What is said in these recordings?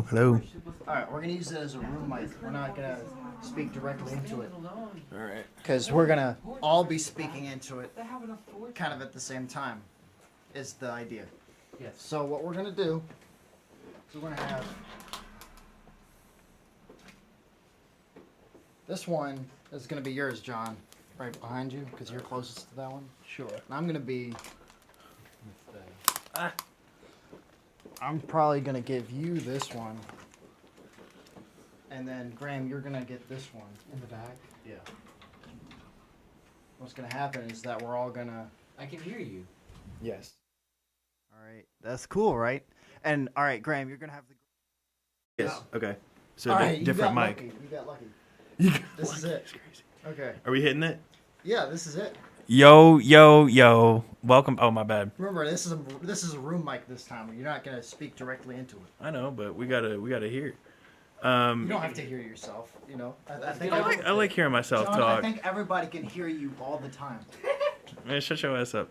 Hello. Alright, we're gonna use it as a room mic. We're not gonna speak directly into it. Alright. Because we're gonna all be speaking into it kind of at the same time, is the idea. Yes. So what we're gonna do is we're gonna have this one is gonna be yours, John, right behind you, because you're closest to that one. Sure. And I'm gonna be. I'm probably gonna give you this one, and then Graham, you're gonna get this one In the back. Yeah. What's gonna happen is that we're all gonna. I can hear you. Yes. All right, that's cool, right? And all right, Graham, you're gonna have the. Yes. Okay. So All right, different you got mic. Lucky. You got lucky. You got This lucky. is it. It's crazy. Okay. Are we hitting it? Yeah, this is it. Yo, yo, yo. Welcome. Oh, my bad. Remember, this is a room mic this time. You're not gonna speak directly into it. I know, but we gotta hear. You don't have to hear yourself. You know. I think I like hearing myself John, talk. I think everybody can hear you all the time. Man, shut your ass up.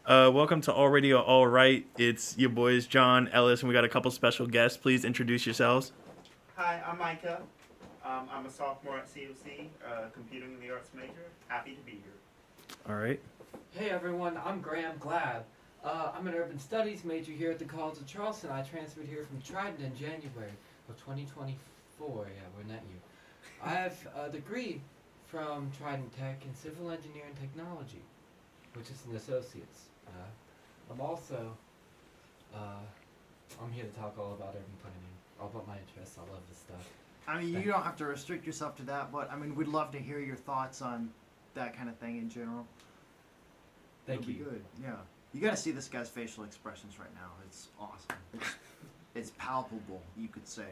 Welcome to All Radio All Right. It's your boys John, Ellis, and we got a couple special guests. Please introduce yourselves. Hi, I'm Micah. I'm a sophomore at CofC, computing in the arts major. Happy to be here. All right. Hey everyone, I'm Glaab. I'm an urban studies major here at the College of Charleston. I transferred here from Trident in January of 2024. Yeah, we're in that year. I have a degree from Trident Tech in civil engineering technology, which is an associate's. I'm also, I'm here to talk all about urban planning, all about my interests. I love this stuff. I mean, you don't have to restrict yourself to that, but I mean, we'd love to hear your thoughts on that kind of thing in general. Thank It'll you. be good. Yeah. You got to see this guy's facial expressions right now. It's awesome. It's palpable, you could say.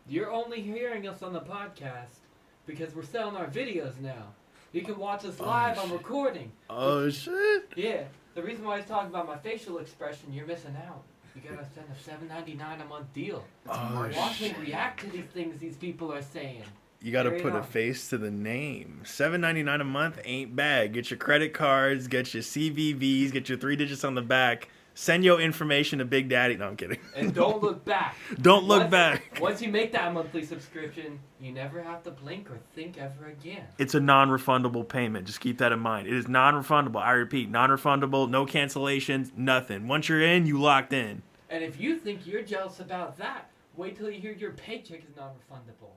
You're only hearing us on the podcast because we're selling our videos now. You can watch us live on recording. Oh shit. Yeah. The reason why I was talking about my facial expression, you're missing out. You gotta spend a $7.99 a month deal. Oh Watch me shit. react to these things these people are saying. You gotta Carry put a on. face to the name. $7.99 a month ain't bad. Get your credit cards, get your CVVs, get your 3 digits on the back. Send your information to Big Daddy. No, I'm kidding. And don't look back. Don't look Once- back. Once you make that monthly subscription, you never have to blink or think ever again. It's a non-refundable payment. Just keep that in mind. It is non-refundable. I repeat, non-refundable. No cancellations. Nothing. Once you're in, you locked in. And if you think you're jealous about that, wait till you hear your paycheck is non-refundable.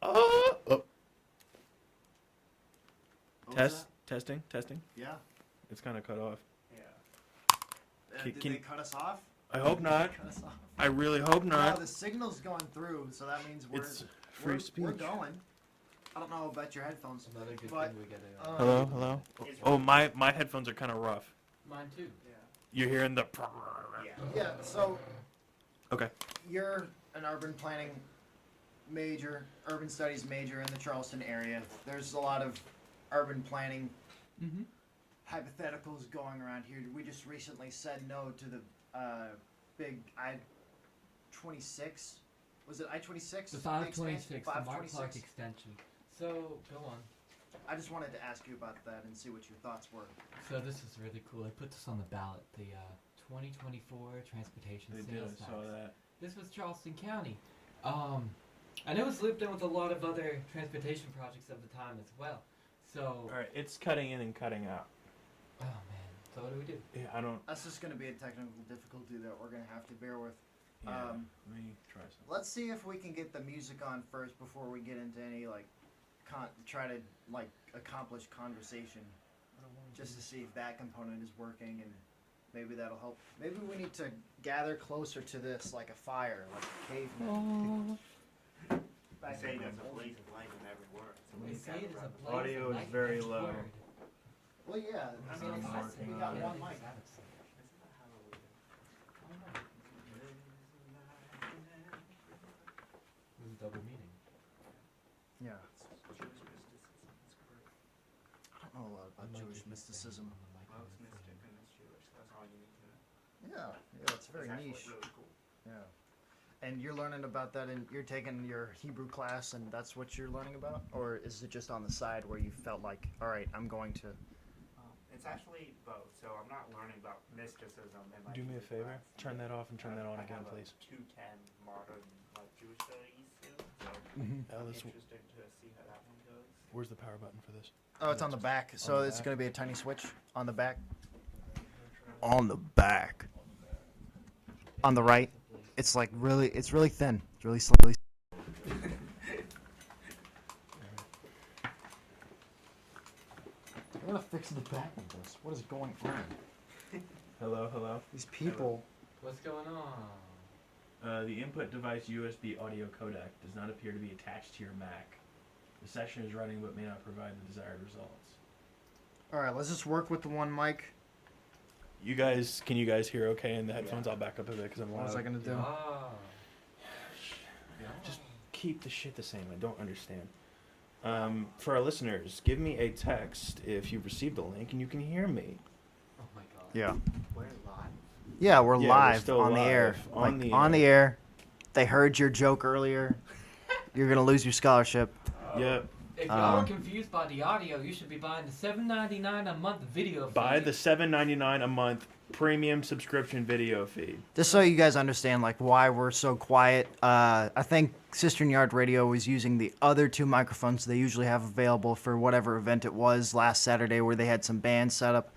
Oh. What was Testing. that? Yeah. It's kind of cut off. Did Can- they cut us off? I hope not. Cut us off. I really hope No, not. the signal's going through, so that means It's free speech. We're going. I don't know about your headphones. Another good But, thing we gotta. Hello. Oh, my headphones are kind of rough. Mine too. You're hearing the. Yeah, so Okay. you're an urban planning major, urban studies major in the Charleston area. There's a lot of urban planning hypotheticals going around here. We just recently said no to the big I-26. Was it I-26? The Big expansion? 526, the Mark Clark 526. extension. So, go on. I just wanted to ask you about that and see what your thoughts were. So this is really cool. I put this on the ballot. The 2024 Transportation Sales Tax. that. This was Charleston County. And it was looped in with a lot of other transportation projects of the time as well. So, All right, it's cutting in and cutting out. oh man. So what do we do? Yeah, I don't. That's just going to be a technical difficulty that we're going to have to bear with. Yeah, Um, let me try something. Let's see if we can get the music on first before we get into any try to accomplish conversation, just to see if that component is working, and maybe that'll help. Maybe we need to gather closer to this, like a fire, like a caveman. They say there's a blaze of light in every word. So They we say gotta it is a run. blaze Audio of is light very and low. word. Well, yeah. I mean, I'm it's- working we got on it. one mic. This is double meaning. Yeah. I don't know a lot about Jewish mysticism. Well, it's mystic and it's Jewish. That's all you need to know. Yeah, it's very It's actually niche. really cool. Yeah. And you're learning about that, and you're taking your Hebrew class, and that's what you're learning about? Or is it just on the side where you felt like, all right, I'm going to... It's actually both, so I'm not learning about mysticism in my Do me a Jewish favor. class. Turn that off and turn that on I again, have please. a 210 modern Jewish studies soon, so Alice, interesting to see how that one goes. where's the power button for this? Oh, it's on the back. So the it's back? going to be a tiny switch on the back. On the back. On the right. It's like really, it's really thin. It's really slowly. I gotta fix the back of this. What is going on? Hello, hello. These people. What's going on? The input device USB audio codec does not appear to be attached to your Mac. The session is running but may not provide the desired results. All right, let's just work with the one mic. Can you guys hear okay in the headphones? I'll back up a bit because I'm What was I loud. gonna do? Just keep the shit the same. I don't understand. For our listeners, give me a text if you've received the link and you can hear me. Oh my god. Yeah. We're live? Yeah, we're Yeah, we're live still on the live. air. On the on air. the air. They heard your joke earlier. You're gonna lose your scholarship. Yep. If y'all are confused by the audio, you should be buying the $7.99 a month video feed. Buy the $7.99 a month premium subscription video feed. Just so you guys understand, like, why we're so quiet. I think Sister Yard Radio was using the other two microphones they usually have available for whatever event it was last Saturday, where they had some bands set up.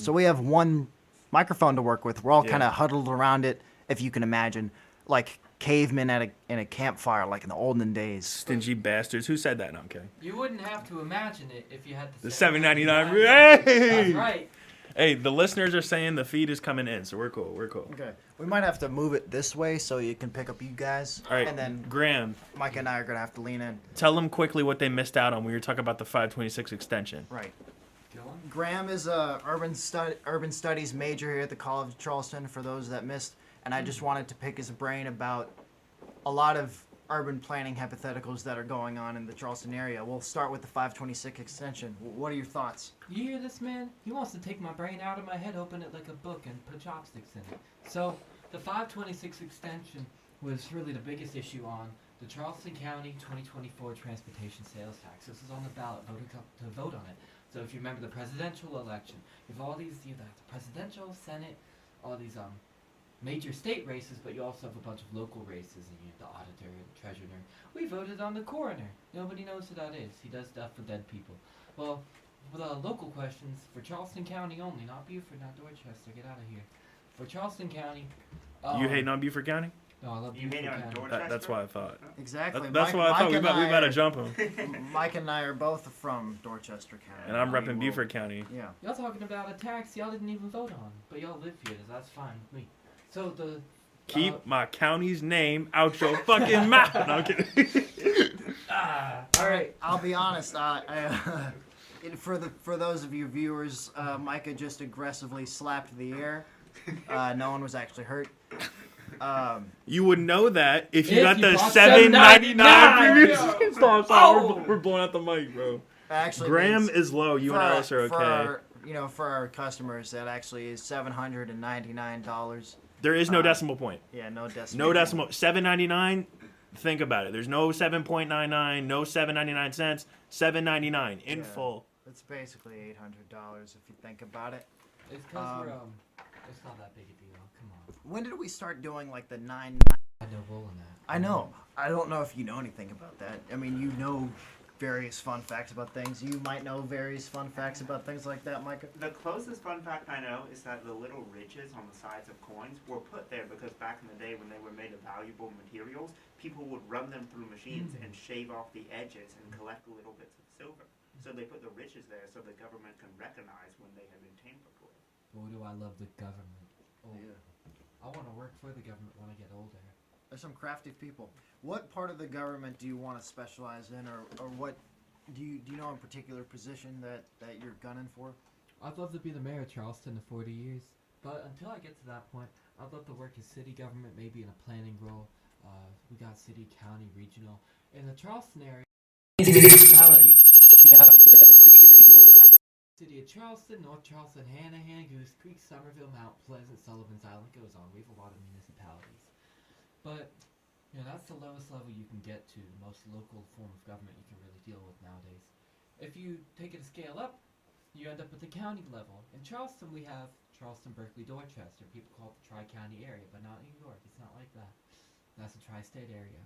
So we have one microphone to work with. We're all kind Yeah. of huddled around it, if you can imagine, like cavemen in a campfire, like in the olden days. Stingy bastards. Who said that? No, I'm kidding. You wouldn't have to imagine it if you had The the $7.99. That's Hey! right. Hey, the listeners are saying the feed is coming in, so we're cool. We're cool. Okay, we might have to move it this way so you can pick up you guys. All right, And then Graham, Mike and I are gonna have to lean in. tell them quickly what they missed out on when you were talking about the 526 extension. Right. Go on. Graham is a urban studies major here at the College of Charleston, for those that missed, and I just wanted to pick his brain about a lot of urban planning hypotheticals that are going on in the Charleston area. We'll start with the 526 extension. What are your thoughts? You hear this, man? He wants to take my brain out of my head, open it like a book, and put chopsticks in it. So, the 526 extension was really the biggest issue on the Charleston County 2024 Transportation Sales Tax. This is on the ballot, to vote on it. So if you remember the presidential election, you have all these, you have the presidential, Senate, all these major state races, but you also have a bunch of local races, and you have the auditor and treasurer. We voted on the coroner. Nobody knows who that is. He does stuff for dead people. Well, for the local questions, for Charleston County only, not Beaufort, not Dorchester, get out of here. For Charleston County... You hating on Beaufort County? No, I love You Beaufort mean on County. Dorchester? That's why I thought. Exactly. That's why I thought we better jump him. Mike and I are both from Dorchester County. And I'm repping Beaufort County. Yeah. Y'all talking about a tax y'all didn't even vote on, but y'all live here, so that's fine with me. So the... Keep my county's name out your fucking mouth. No, I'm kidding. All right. I'll be honest. For those of you viewers, Micah just aggressively slapped the air. No one was actually hurt. You would know that if you If got you the bought $7.99 $7.99, previous. yo. Stop. Oh. We're blowing out the mic, bro. Actually, Graham means is low. You and Alice are for okay. for our customers, that actually is $799. There is no decimal point. Yeah, no decimal. No decimal. $7.99. Think about it. There's no 7.99. No 7.99 cents. $7.99 in Yeah. full. It's basically $800 if you think about it. It's because we're, it's not that big a deal. Come on. When did we start doing like the 9? I know bull in that. I know. I don't know if you know anything about that. I mean, you know various fun facts about things. You might know various fun facts about things like that, Micah. The closest fun fact I know is that the little ridges on the sides of coins were put there because back in the day when they were made of valuable materials, people would run them through machines and shave off the edges and collect little bits of silver. So they put the ridges there so the government can recognize when they have been tampered with. Boy, do I love the government. Oh, Yeah. I want to work for the government when I get older. There's some crafty people. What part of the government do you want to specialize in, or what do you know in particular position that you're gunning for? I'd love to be the mayor of Charleston in 40 years, but until I get to that point, I'd love to work in city government, maybe in a planning role. We got city, county, regional. In the Charleston area, municipalities. You have the city of ignore that. City of Charleston, North Charleston, Hanahan, Goose Creek, Somerville, Mount Pleasant, Sullivan's Island, goes on. We have a lot of municipalities. But, you know, that's the lowest level you can get to, the most local form of government you can really deal with nowadays. If you take it a scale up, you end up at the county level. In Charleston, we have Charleston, Berkeley, Dorchester. People call it the Tri-County area, but not New York. It's not like that. That's a tri-state area.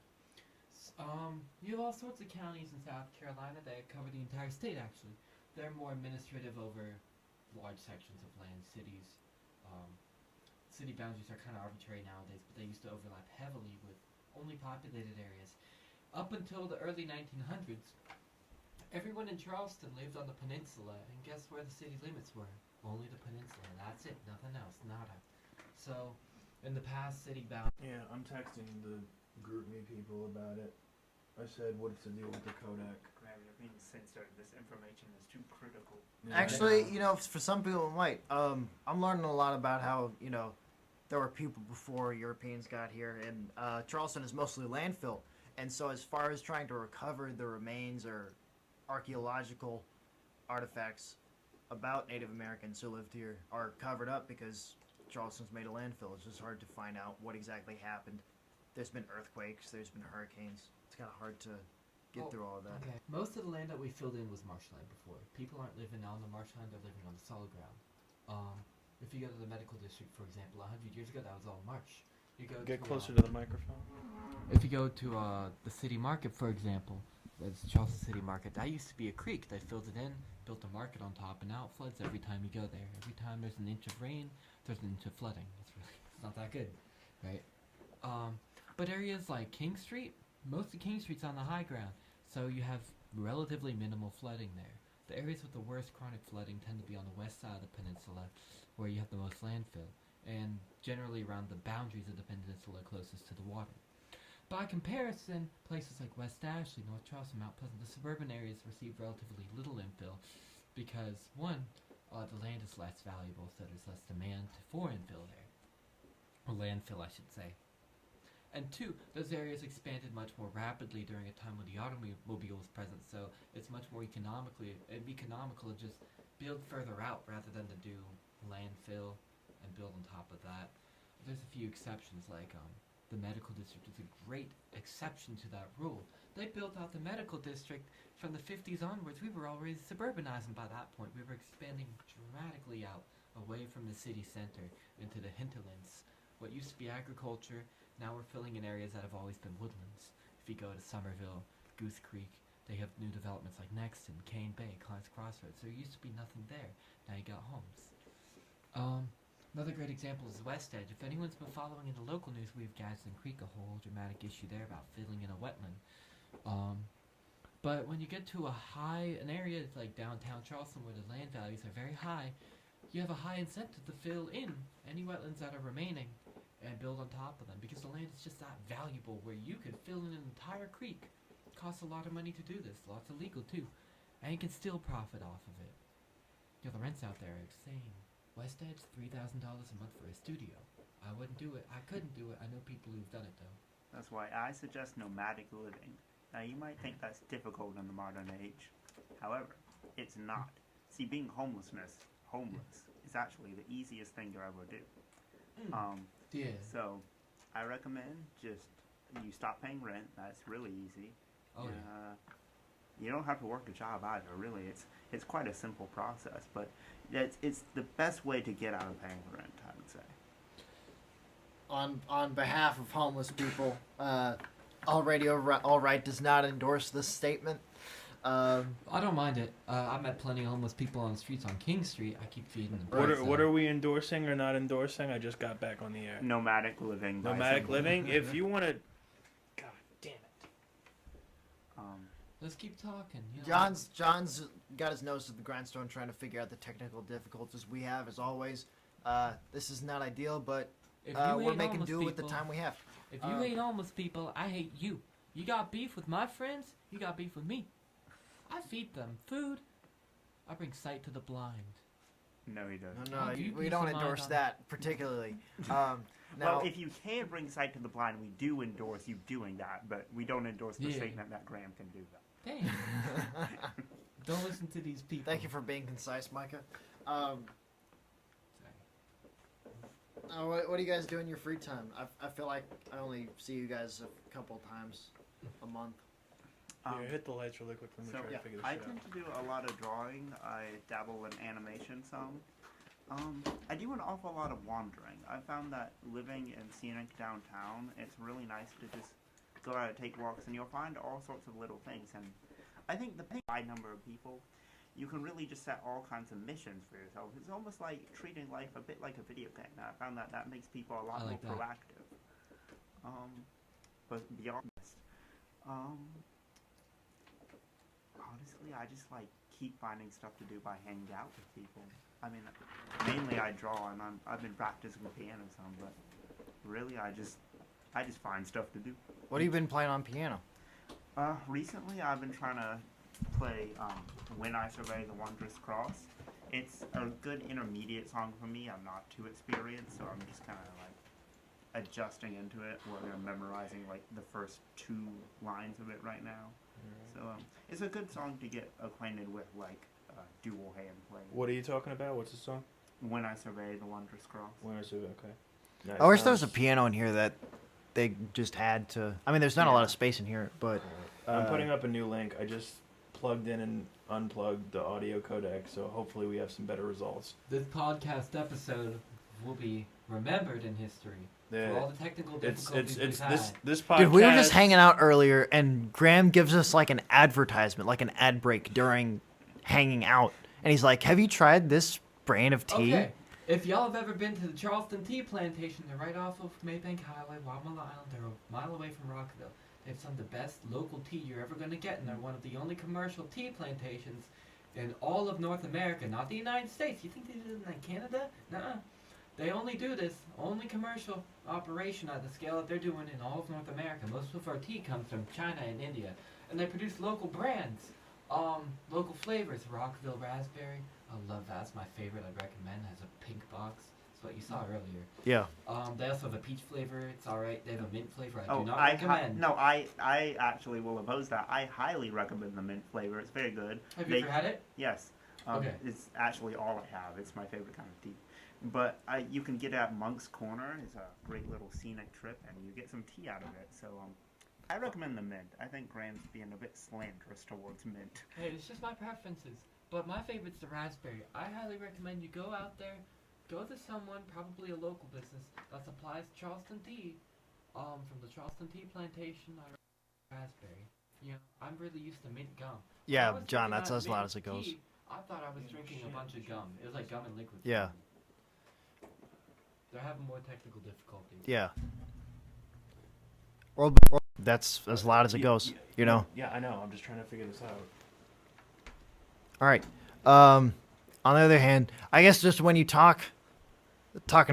You have all sorts of counties in South Carolina that cover the entire state, actually. They're more administrative over large sections of land, cities. City boundaries are kind of arbitrary nowadays, but they used to overlap heavily with only populated areas. Up until the early 1900s, everyone in Charleston lived on the peninsula, and guess where the city limits were? Only the peninsula. That's it. Nothing else. Nada. So, in the past, city boundaries. Yeah, I'm texting the group me people about it. I said, what's the deal with the Kodak? Grab, you're being censored. This information is too critical. Yeah. Actually, you know, for some people it might. I'm learning a lot about how, you know, there were people before Europeans got here, and Charleston is mostly landfill. And so as far as trying to recover the remains or archaeological artifacts about Native Americans who lived here are covered up because Charleston's made a landfill. It's just hard to find out what exactly happened. There's been earthquakes, there's been hurricanes. It's kind of hard to get through all of that. Okay. Most of the land that we filled in was marshland before. People aren't living on the marshland; they're living on the solid ground. If you go to the medical district, for example, 100 years ago, that was all marsh. You go Get to, closer to the microphone. If you go to the city market, for example, that's Charleston City Market. That used to be a creek. They filled it in, built a market on top, and now it floods every time you go there. Every time there's an inch of rain, there's an inch of flooding. It's not that good, right? But areas like King Street, most of King Street's on the high ground, so you have relatively minimal flooding there. The areas with the worst chronic flooding tend to be on the west side of the peninsula, where you have the most landfill, and generally around the boundaries of the peninsula closest to the water. By comparison, places like West Ashley, North Charleston, Mount Pleasant, the suburban areas receive relatively little infill because, one, the land is less valuable, so there's less demand for infill there. Or landfill, I should say. And two, those areas expanded much more rapidly during a time when the automobile was present, so it's much more it'd be economical to just build further out rather than to do landfill and build on top of that. There's a few exceptions, like the medical district is a great exception to that rule. They built out the medical district from the 50s onwards. We were already suburbanizing by that point. We were expanding dramatically out away from the city center into the hinterlands. What used to be agriculture, now we're filling in areas that have always been woodlands. If you go to Somerville, Goose Creek, they have new developments like Nexton, Cane Bay, Clint's Crossroads. There used to be nothing there. Now you got homes. Another great example is West Edge. If anyone's been following in the local news, we have Gadsden Creek, a whole dramatic issue there about filling in a wetland. But when you get to an area like downtown Charleston where the land values are very high, you have a high incentive to fill in any wetlands that are remaining and build on top of them, because the land is just that valuable where you could fill in an entire creek. It costs a lot of money to do this, lots illegal too, and you can still profit off of it. You know, the rents out there are insane. West Edge, $3,000 a month for a studio. I wouldn't do it. I couldn't do it. I know people who've done it though. That's why I suggest nomadic living. Now you might think that's difficult in the modern age. However, it's not. See, being homeless is actually the easiest thing you ever do. Yeah. So, I recommend just you stop paying rent. That's really easy. Oh yeah. You don't have to work a job either. Really, it's quite a simple process, but it's the best way to get out of paying rent, I would say. On behalf of homeless people, All Right does not endorse this statement. I don't mind it. I met plenty of homeless people on the streets on King Street. I keep feeding them. What are we endorsing or not endorsing? I just got back on the air. Nomadic living. Nomadic living. If you want to, God damn it. Let's keep talking. You know. John's got his nose to the grindstone trying to figure out the technical difficulties we have, as always. This is not ideal, but we're making do with the time we have. If you hate homeless people, I hate you. You got beef with my friends, you got beef with me. I feed them food. I bring sight to the blind. No, he doesn't. No, we don't endorse that particularly. Now, well, if you can bring sight to the blind, we do endorse you doing that, but we don't endorse the statement that Graham can do that. Damn. Don't listen to these people. Thank you for being concise, Micah. What do you guys do in your free time? I feel like I only see you guys a couple times a month. Here, hit the lights really quick. Let me So try to figure this I shit tend out. to do a lot of drawing. I dabble in animation some. I do an awful lot of wandering. I found that living in scenic downtown, it's really nice to just go out and take walks, and you'll find all sorts of little things. And I think the wide number of people, you can really just set all kinds of missions for yourself. It's almost like treating life a bit like a video game. And I found that that makes people a lot more proactive. But beyond this, honestly, I just like keep finding stuff to do by hanging out with people. I mean, mainly I draw, and I've been practicing the piano some, but really I just find stuff to do. What have you been playing on piano? Recently I've been trying to play When I Survey the Wondrous Cross. It's a good intermediate song for me. I'm not too experienced, so I'm just kind of like adjusting into it, where I'm memorizing like the first 2 lines of it right now. So it's a good song to get acquainted with, like dual hand playing. What are you talking about? What's the song? When I Survey the Wondrous Cross. When I Survey, okay. Yeah, I wish there was a piano in here that they just had to. I mean, there's not a lot of space in here, but I'm putting up a new link. I just plugged in and unplugged the audio codec, so hopefully we have some better results. This podcast episode will be remembered in history for all the technical difficulties we've had. This podcast. dude, we were just hanging out earlier, and Graham gives us like an advertisement, like an ad break during hanging out, and he's like, "Have you tried this brand of tea?" Okay, if y'all have ever been to the Charleston tea plantation, they're right off of Maybank Highway, Wamala Island. They're a mile away from Rockville. They have some of the best local tea you're ever going to get, and they're one of the only commercial tea plantations in all of North America, not the United States. You think they did it in like Canada? Nuh-uh. They only do this, only commercial operation at the scale that they're doing in all of North America. Most of our tea comes from China and India, and they produce local brands, local flavors. Rockville raspberry, I love that. That's my favorite. I'd recommend. It has a pink box. That's what you saw earlier. Yeah. They also have a peach flavor. It's all right. They have a mint flavor. I Oh, do not recommend. I actually will oppose that. I highly recommend the mint flavor. It's very good. Have you ever had it? Yes. Okay. It's actually all I have. It's my favorite kind of tea. But you can get it at Monk's Corner. It's a great little scenic trip, and you get some tea out of it. So I recommend the mint. I think Graham's being a bit slanderous towards mint. Hey, it's just my preferences. But my favorite's the raspberry. I highly recommend you go out there, go to someone, probably a local business, that supplies Charleston tea. From the Charleston tea plantation, I recommend raspberry. You know, I'm really used to mint gum. Yeah, When I was John, drinking that's that as loud mint as it goes. tea, I thought I was drinking a bunch of gum. It was like gum and liquid. Yeah. They're having more technical difficulties. Yeah. Well, that's as loud as it goes, you know. Yeah, I know. I'm just trying to figure this out. All right. On the other hand, I guess just when you talking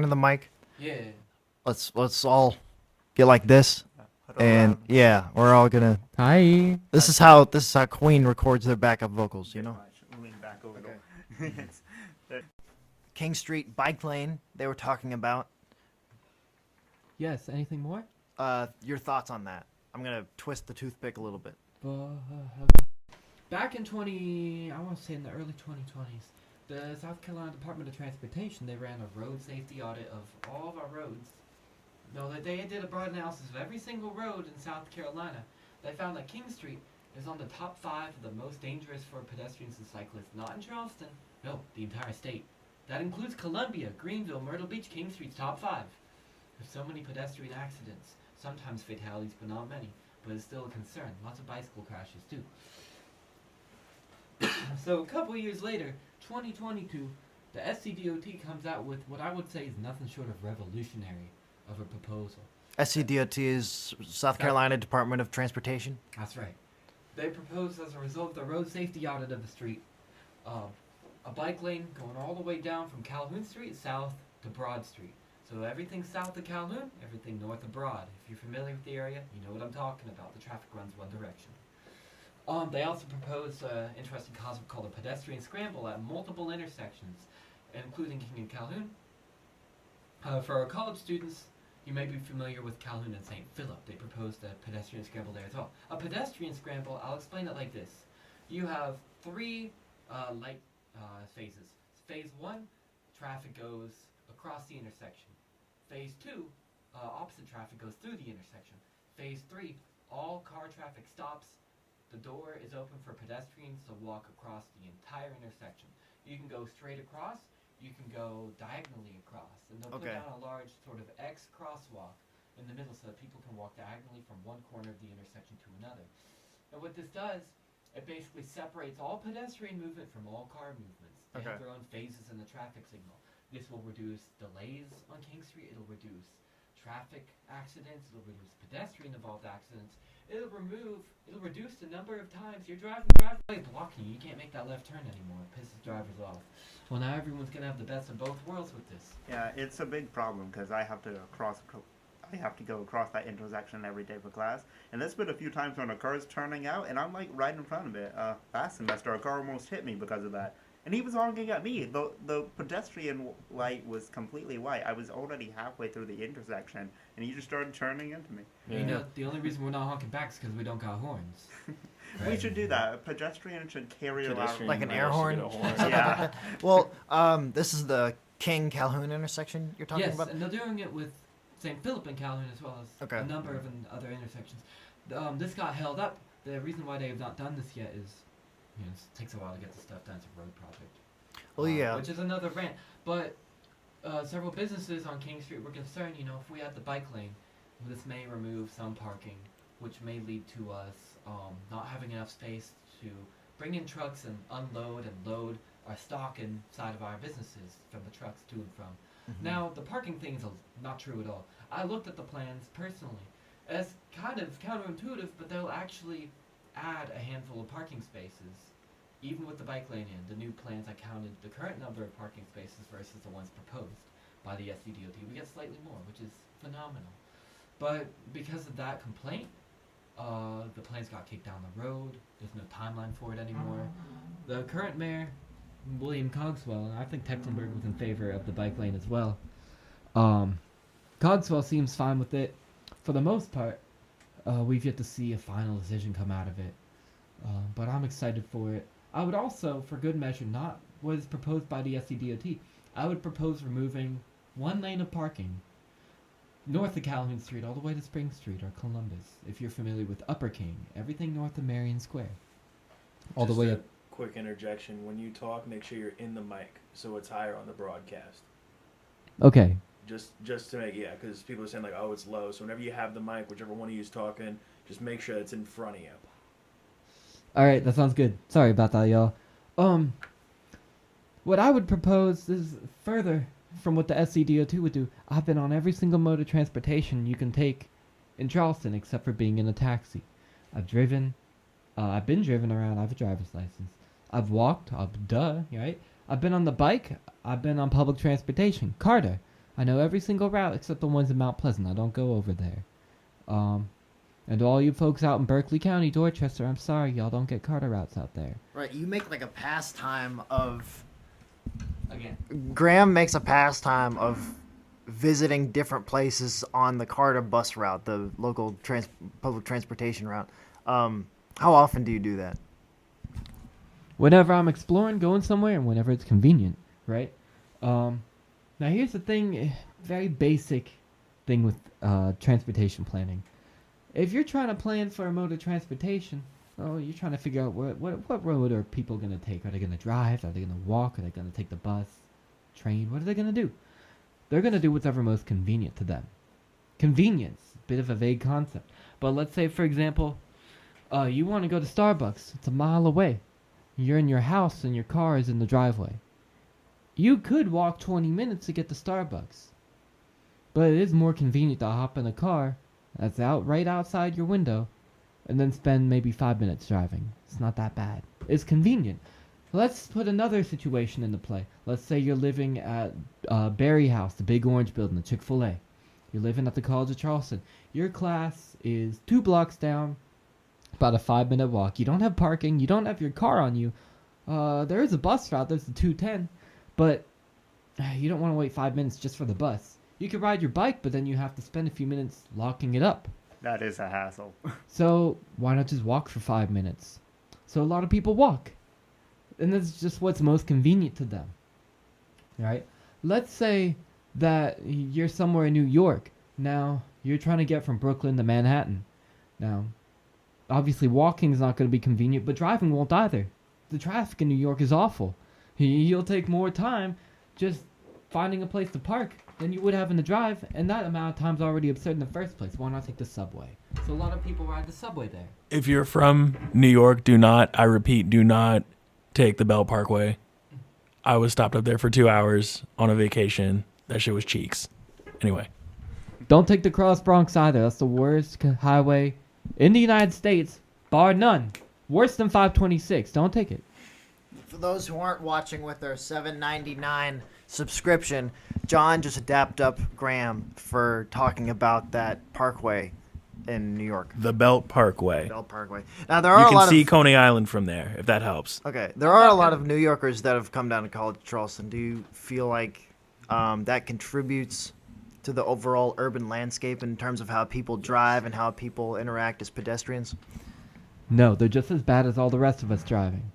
to the mic, Yeah. let's all get like this, and yeah, we're all gonna. Hi. This is how Queen records their backup vocals, you know. Lean back over. Okay. King Street bike lane they were talking about. Yes, anything more? Your thoughts on that? I'm gonna twist the toothpick a little bit. Back in I want to say in the early 2020s, the South Carolina Department of Transportation, they ran a road safety audit of all of our roads. No, they did a broad analysis of every single road in South Carolina. They found that King Street is on the top 5 of the most dangerous for pedestrians and cyclists. Not in Charleston, no, the entire state. That includes Columbia, Greenville, Myrtle Beach. King Street's top 5. There's so many pedestrian accidents, sometimes fatalities, but not many. But it's still a concern. Lots of bicycle crashes too. So a couple years later, 2022, the SCDOT comes out with what I would say is nothing short of revolutionary of a proposal. SCDOT is South Carolina Department of Transportation. That's right. They proposed as a result of the road safety audit of the street, a bike lane going all the way down from Calhoun Street south to Broad Street. So everything south of Calhoun, everything north of Broad. If you're familiar with the area, you know what I'm talking about. The traffic runs one direction. They also proposed an interesting concept called a pedestrian scramble at multiple intersections, including King and Calhoun. For our college students, you may be familiar with Calhoun and St. Philip. They proposed a pedestrian scramble there as well. A pedestrian scramble, I'll explain it like this. You have 3 light phases. Phase 1, traffic goes across the intersection. Phase 2, opposite traffic goes through the intersection. Phase 3, all car traffic stops The door is open for pedestrians to walk across the entire intersection. You can go straight across, you can go diagonally across, and they'll put Okay. down a large sort of X crosswalk in the middle so that people can walk diagonally from one corner of the intersection to another. And what this does, it basically separates all pedestrian movement from all car movements. They Okay. have their own phases in the traffic signal. This will reduce delays on King Street. It'll reduce traffic accidents. It'll reduce pedestrian-involved accidents. It'll reduce the number of times you're driving blocking you. You can't make that left turn anymore. It pisses drivers off. Well, now everyone's gonna have the best of both worlds with this. Yeah, it's a big problem because I have to go across that intersection every day for class, and there's been a few times when a car's turning out, and I'm like right in front of it. Last semester, a car almost hit me because of that, and he was honking at me. The pedestrian light was completely white. I was already halfway through the intersection, and he just started turning into me. Yeah. You know, the only reason we're not honking back is because we don't got horns. We Right? should do that. A pedestrian should carry around. Pedestrian Like an might air also horn? get a horn. Yeah. Well, this is the King Calhoun intersection you're talking Yes, about? and they're doing it with St. Philip and Calhoun as well as Okay. a number of other intersections. This got held up. The reason why they have not done this yet is, it takes a while to get the stuff done. It's a road project. Well, yeah. Which is another rant. But several businesses on King Street were concerned, if we had the bike lane, this may remove some parking, which may lead to us not having enough space to bring in trucks and unload and load our stock inside of our businesses from the trucks to and from. Mhm. Now, the parking thing is not true at all. I looked at the plans personally. It's kind of counterintuitive, but they'll actually add a handful of parking spaces. Even with the bike lane in, the new plans I counted the current number of parking spaces versus the ones proposed by the SCDOT. We get slightly more, which is phenomenal. But because of that complaint, the plans got kicked down the road. There's no timeline for it anymore. The current mayor, William Cogswell, and I think Tecklenburg was in favor of the bike lane as well. Cogswell seems fine with it. For the most part, we've yet to see a final decision come out of it. But I'm excited for it. I would also, for good measure, not what is proposed by the SCDOT, I would propose removing one lane of parking north of Calhoun Street all the way to Spring Street or Columbus. If you're familiar with Upper King, everything north of Marion Square. All Just the way a up. Quick interjection. When you talk, make sure you're in the mic so it's higher on the broadcast. Okay. Just to make, because people are saying like, oh, it's low. So whenever you have the mic, whichever one of you is talking, just make sure it's in front of you. Alright, that sounds good. Sorry about that, y'all. What I would propose is further from what the SCDO2 would do. I've been on every single mode of transportation you can take in Charleston except for being in a taxi. I've been driven around. I have a driver's license. I've walked. Right? I've been on the bike. I've been on public transportation. Carter. I know every single route except the ones in Mount Pleasant. I don't go over there. And all you folks out in Berkeley County, Dorchester, I'm sorry, y'all don't get Carter routes out there. Right, you make like a pastime of... Again. Graham makes a pastime of visiting different places on the Carter bus route, the local public transportation route. How often do you do that? Whenever I'm exploring, going somewhere, and whenever it's convenient, right? Now here's the thing, very basic thing with transportation planning. If you're trying to plan for a mode of transportation, you're trying to figure out what road are people going to take. Are they going to drive? Are they going to walk? Are they going to take the bus, train? What are they going to do? They're going to do whatever most convenient to them. Convenience, bit of a vague concept. But let's say, for example, you want to go to Starbucks. It's a mile away. You're in your house and your car is in the driveway. You could walk 20 minutes to get to Starbucks. But it is more convenient to hop in a car that's right outside your window and then spend maybe 5 minutes driving. It's not that bad. It's convenient. Let's put another situation into play. Let's say you're living at Berry House, the big orange building, the Chick-fil-A. You're living at the College of Charleston. Your class is 2 blocks down, about a 5-minute walk. You don't have parking. You don't have your car on you. There is a bus route. There's the 210. But you don't want to wait 5 minutes just for the bus. You can ride your bike, but then you have to spend a few minutes locking it up. That is a hassle. So why not just walk for 5 minutes? So a lot of people walk. And that's just what's most convenient to them. Right? Let's say that you're somewhere in New York. Now, you're trying to get from Brooklyn to Manhattan. Now, obviously walking is not going to be convenient, but driving won't either. The traffic in New York is awful. You'll take more time just finding a place to park than you would having to drive, and that amount of time's already absurd in the first place. Why not take the subway? So a lot of people ride the subway there. If you're from New York, do not take the Belt Parkway. I was stopped up there for 2 hours on a vacation. That shit was cheeks. Anyway. Don't take the Cross Bronx either. That's the worst highway in the United States, bar none. Worse than 526. Don't take it. For those who aren't watching with their $7.99 subscription, John just dapped up Graham for talking about that parkway in New York. The Belt Parkway. Belt Parkway. Now there are You a lot can see of Coney Island from there, if that helps. okay. There are a lot of New Yorkers that have come down to College Charleston. Do you feel like that contributes to the overall urban landscape in terms of how people drive and how people interact as pedestrians? No, they're just as bad as all the rest of us driving.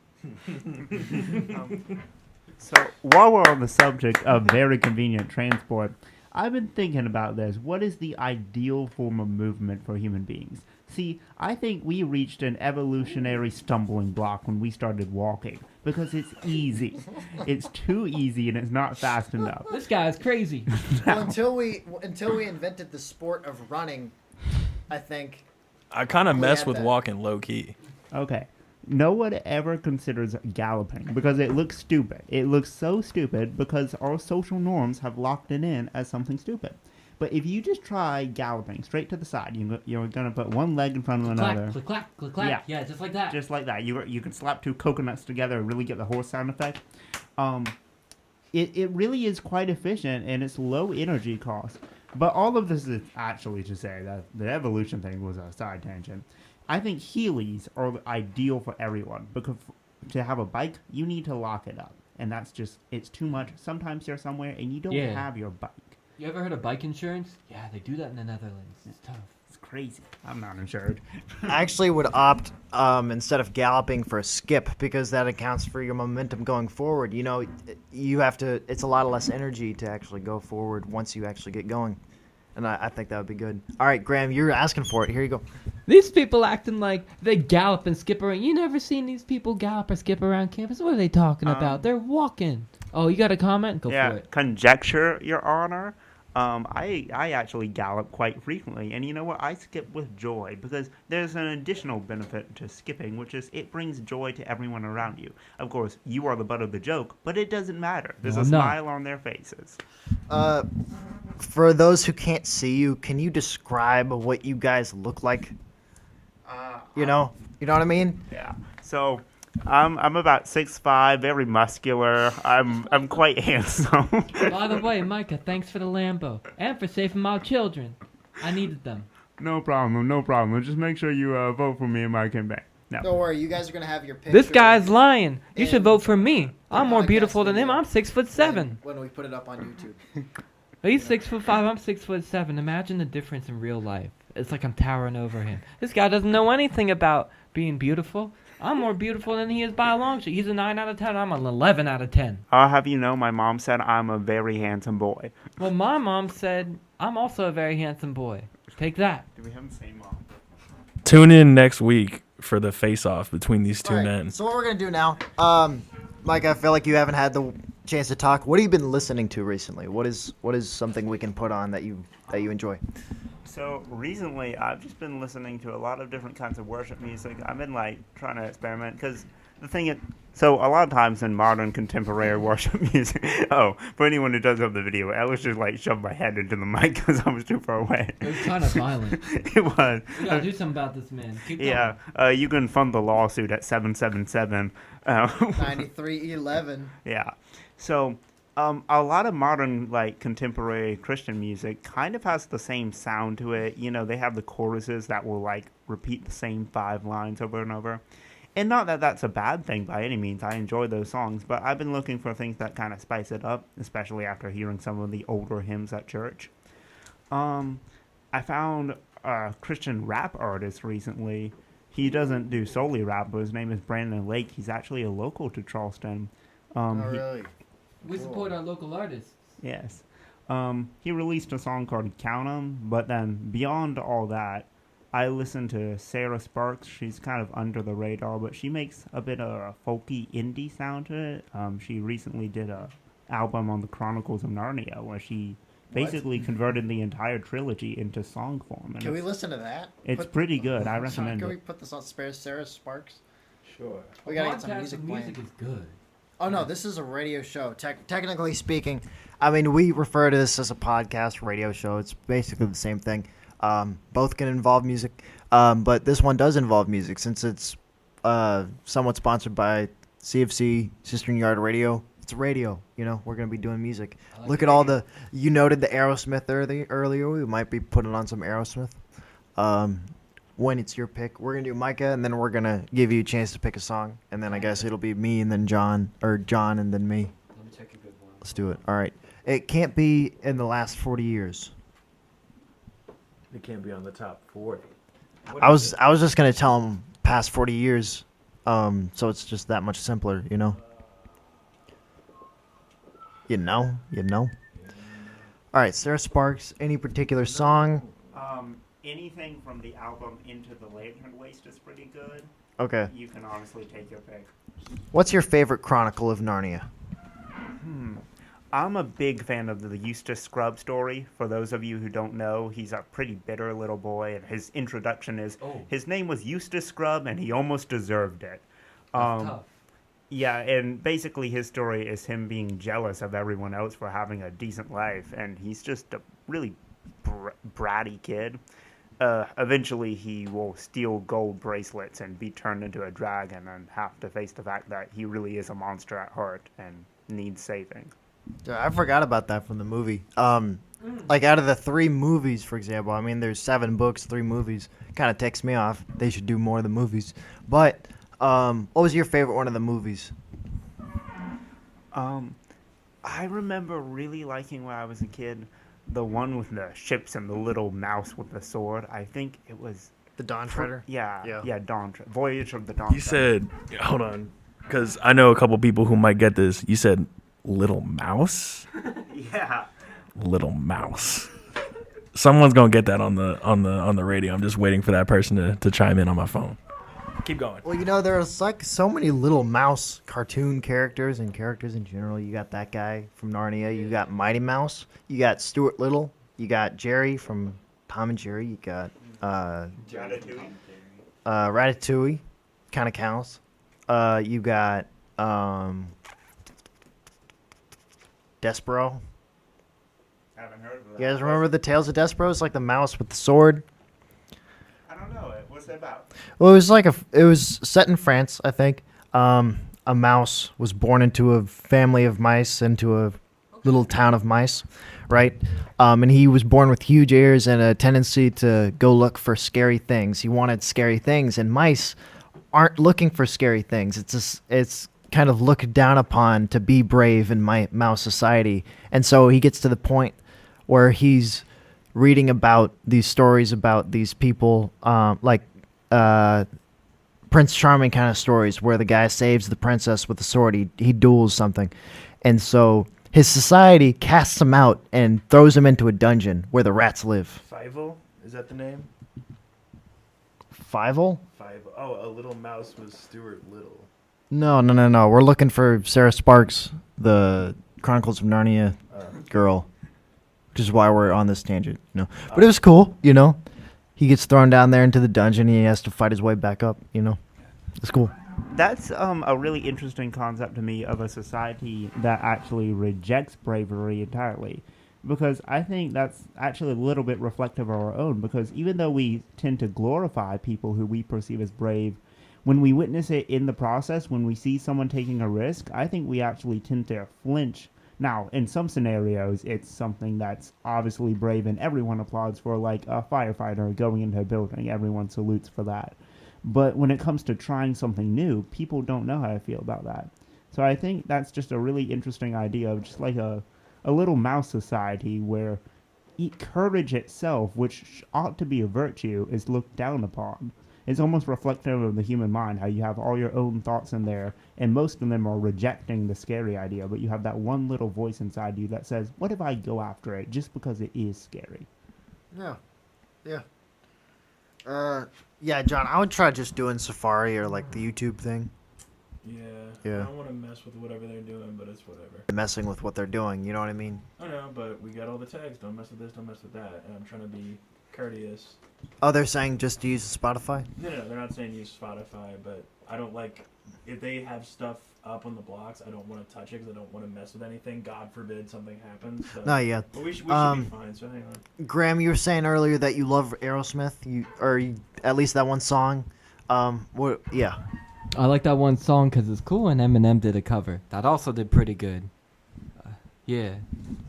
So while we're on the subject of very convenient transport, I've been thinking about this. What is the ideal form of movement for human beings? See, I think we reached an evolutionary stumbling block when we started walking because it's easy. It's too easy and it's not fast enough. This guy's crazy. Well, until we invented the sport of running, I think. I kind of mess had with that. walking low key. Okay. No one ever considers galloping because it looks stupid. It looks so stupid because our social norms have locked it in as something stupid. But if you just try galloping straight to the side, you're going to put one leg in front of another. Click, clack, click, clack. Yeah, just like that. Just like that. You can slap two coconuts together and really get the horse sound effect. It really is quite efficient and it's low energy cost. But all of this is actually to say that the evolution thing was a side tangent. I think Heelys are ideal for everyone because to have a bike, you need to lock it up. And that's just, it's too much. Sometimes you're somewhere and you don't have your bike. You ever heard of bike insurance? Yeah, they do that in the Netherlands. It's tough. It's crazy. I'm not insured. I actually would opt instead of galloping for a skip because that accounts for your momentum going forward. You know, you have to. It's a lot less energy to actually go forward once you actually get going, and I think that would be good. All right, Graham, you're asking for it. Here you go. These people acting like they gallop and skip around. You never seen these people gallop or skip around campus? What are they talking about? They're walking. Oh, you got a comment? Go for it. Conjecture, Your Honor. I actually gallop quite frequently, and you know what? I skip with joy because there's an additional benefit to skipping, which is it brings joy to everyone around you. Of course, you are the butt of the joke, but it doesn't matter. There's a smile on their faces. For those who can't see you, can you describe what you guys look like? You know what I mean? Yeah. So I'm about 6'5", very muscular. I'm quite handsome. By the way, Micah, thanks for the Lambo and for saving my children. I needed them. No problem. Just make sure you vote for me in my campaign. No. Don't worry, you guys are gonna have your picture. This guy's lying. You should And- vote for me. I'm more podcast beautiful than him. video. I'm 6'7". when we put it up on YouTube. He's 6'5". I'm 6'7". Imagine the difference in real life. It's like I'm towering over him. This guy doesn't know anything about being beautiful. I'm more beautiful than he is by a long shot. He's a 9 out of 10. I'm an 11 out of 10. I'll have you know, my mom said I'm a very handsome boy. Well, my mom said I'm also a very handsome boy. Take that. Do we have the same mom? Tune in next week for the face-off between these two All right, men. so what we're gonna do now, Mike, I feel like you haven't had the chance to talk. What have you been listening to recently? What is something we can put on that you enjoy? So recently, I've just been listening to a lot of different kinds of worship music. I've been trying to experiment because the thing is, so a lot of times in modern contemporary worship music. Oh, for anyone who doesn't have the video, I was just shoved my head into the mic because I was too far away. It was kind of violent. It was. We gotta do something about this man. Keep going. Yeah, you can fund the lawsuit at 777. 9311. Yeah. So, a lot of modern, contemporary Christian music kind of has the same sound to it. You know, they have the choruses that will, repeat the same 5 lines over and over. And not that that's a bad thing by any means. I enjoy those songs. But I've been looking for things that kind of spice it up, especially after hearing some of the older hymns at church. I found a Christian rap artist recently. He doesn't do solely rap, but his name is Brandon Lake. He's actually a local to Charleston. Really? We support our local artists. Yes. He released a song called Count 'Em, but then beyond all that, I listen to Sarah Sparks. She's kind of under the radar, but she makes a bit of a folky indie sound to it. She recently did a album on the Chronicles of Narnia where she basically converted the entire trilogy into song form. And Can we listen to that? It's pretty good. I recommend Can it. we put this on Sarah Sparks? Sure. We gotta get some music playing. Music is good. Oh no, this is a radio show. Technically speaking, I mean we refer to this as a podcast radio show. It's basically the same thing. Both can involve music, but this one does involve music since it's somewhat sponsored by CFC Cistern Yard Radio. It's radio, you know. We're gonna be doing music. Like Look at all the. You noted the Aerosmith earlier. We might be putting on some Aerosmith. When it's your pick, we're gonna do Micah, and then we're gonna give you a chance to pick a song, and then I guess it'll be me and then John, or John and then me. Let me check a good one. Let's do it. All right. It can't be in the last 40 years. It can't be on the top 40. I was just gonna tell him past 40 years, so it's just that much simpler, you know. You know. All right, Sarah Sparks. Any particular song? Anything from the album Into the Lantern Waste is pretty good. Okay. You can honestly take your pick. What's your favorite Chronicle of Narnia? I'm a big fan of the Eustace Scrubb story. For those of you who don't know, he's a pretty bitter little boy, and his introduction is his name was Eustace Scrubb, and he almost deserved it. Tough. Yeah, and basically his story is him being jealous of everyone else for having a decent life, and he's just a really bratty kid. Eventually he will steal gold bracelets and be turned into a dragon and have to face the fact that he really is a monster at heart and needs saving. I forgot about that from the movie. Like out of the 3 movies, for example, I mean, there's 7 books, 3 movies. Kind of ticks me off. They should do more of the movies. But what was your favorite one of the movies? I remember really liking when I was a kid the one with the ships and the little mouse with the sword. I think it was The Dawn Treader? Yeah, Voyage of the Dawn. You said, hold on, because I know a couple people who might get this. You said little mouse? Yeah. Little mouse. Someone's gonna get that on the radio. I'm just waiting for that person to chime in on my phone. Keep going. Well, you know, there's like so many little mouse cartoon characters and characters in general. You got that guy from Narnia. You got Mighty Mouse. You got Stuart Little. You got Jerry from Tom and Jerry. You got Ratatouille. Kind of counts. You got Despero. Haven't heard of that. You guys remember the Tales of Despero? It's like the mouse with the sword. I don't know it. What's it about? Well, it was set in France, I think. A mouse was born into a family of mice, into a little town of mice, right? And he was born with huge ears and a tendency to go look for scary things. He wanted scary things, and mice aren't looking for scary things. It's kind of looked down upon to be brave in mouse society. And so he gets to the point where he's reading about these stories about these people, like Prince Charming kind of stories where the guy saves the princess with a sword. He duels something. And so his society casts him out and throws him into a dungeon where the rats live. Fievel? Is that the name? Fievel? Oh, a little mouse was Stuart Little. No. We're looking for Sarah Sparks, the Chronicles of Narnia girl, which is why we're on this tangent, you know. But it was cool, you know. He gets thrown down there into the dungeon. And he has to fight his way back up, you know. It's cool. That's a really interesting concept to me of a society that actually rejects bravery entirely. Because I think that's actually a little bit reflective of our own. Because even though we tend to glorify people who we perceive as brave, when we witness it in the process, when we see someone taking a risk, I think we actually tend to flinch. Now, in some scenarios, it's something that's obviously brave and everyone applauds for, like a firefighter going into a building. Everyone salutes for that. But when it comes to trying something new, people don't know how to feel about that. So I think that's just a really interesting idea of just like a little mouse society where courage itself, which ought to be a virtue, is looked down upon. It's almost reflective of the human mind, how you have all your own thoughts in there, and most of them are rejecting the scary idea, but you have that one little voice inside you that says, what if I go after it just because it is scary? Yeah. Yeah, John, I would try just doing Safari or like the YouTube thing. Yeah. I don't want to mess with whatever they're doing, but it's whatever. Messing with what they're doing, you know what I mean? I know, but we got all the tags. Don't mess with this, don't mess with that. And I'm trying to be courteous. Oh, they're saying just to use Spotify? No, they're not saying use Spotify, but I don't like... If they have stuff up on the blocks, I don't want to touch it because I don't want to mess with anything. God forbid something happens. So. No, yeah. But we should be fine, so hang on. Graham, you were saying earlier that you love Aerosmith, at least that one song. Yeah. I like that one song because it's cool, and Eminem did a cover. That also did pretty good. Yeah.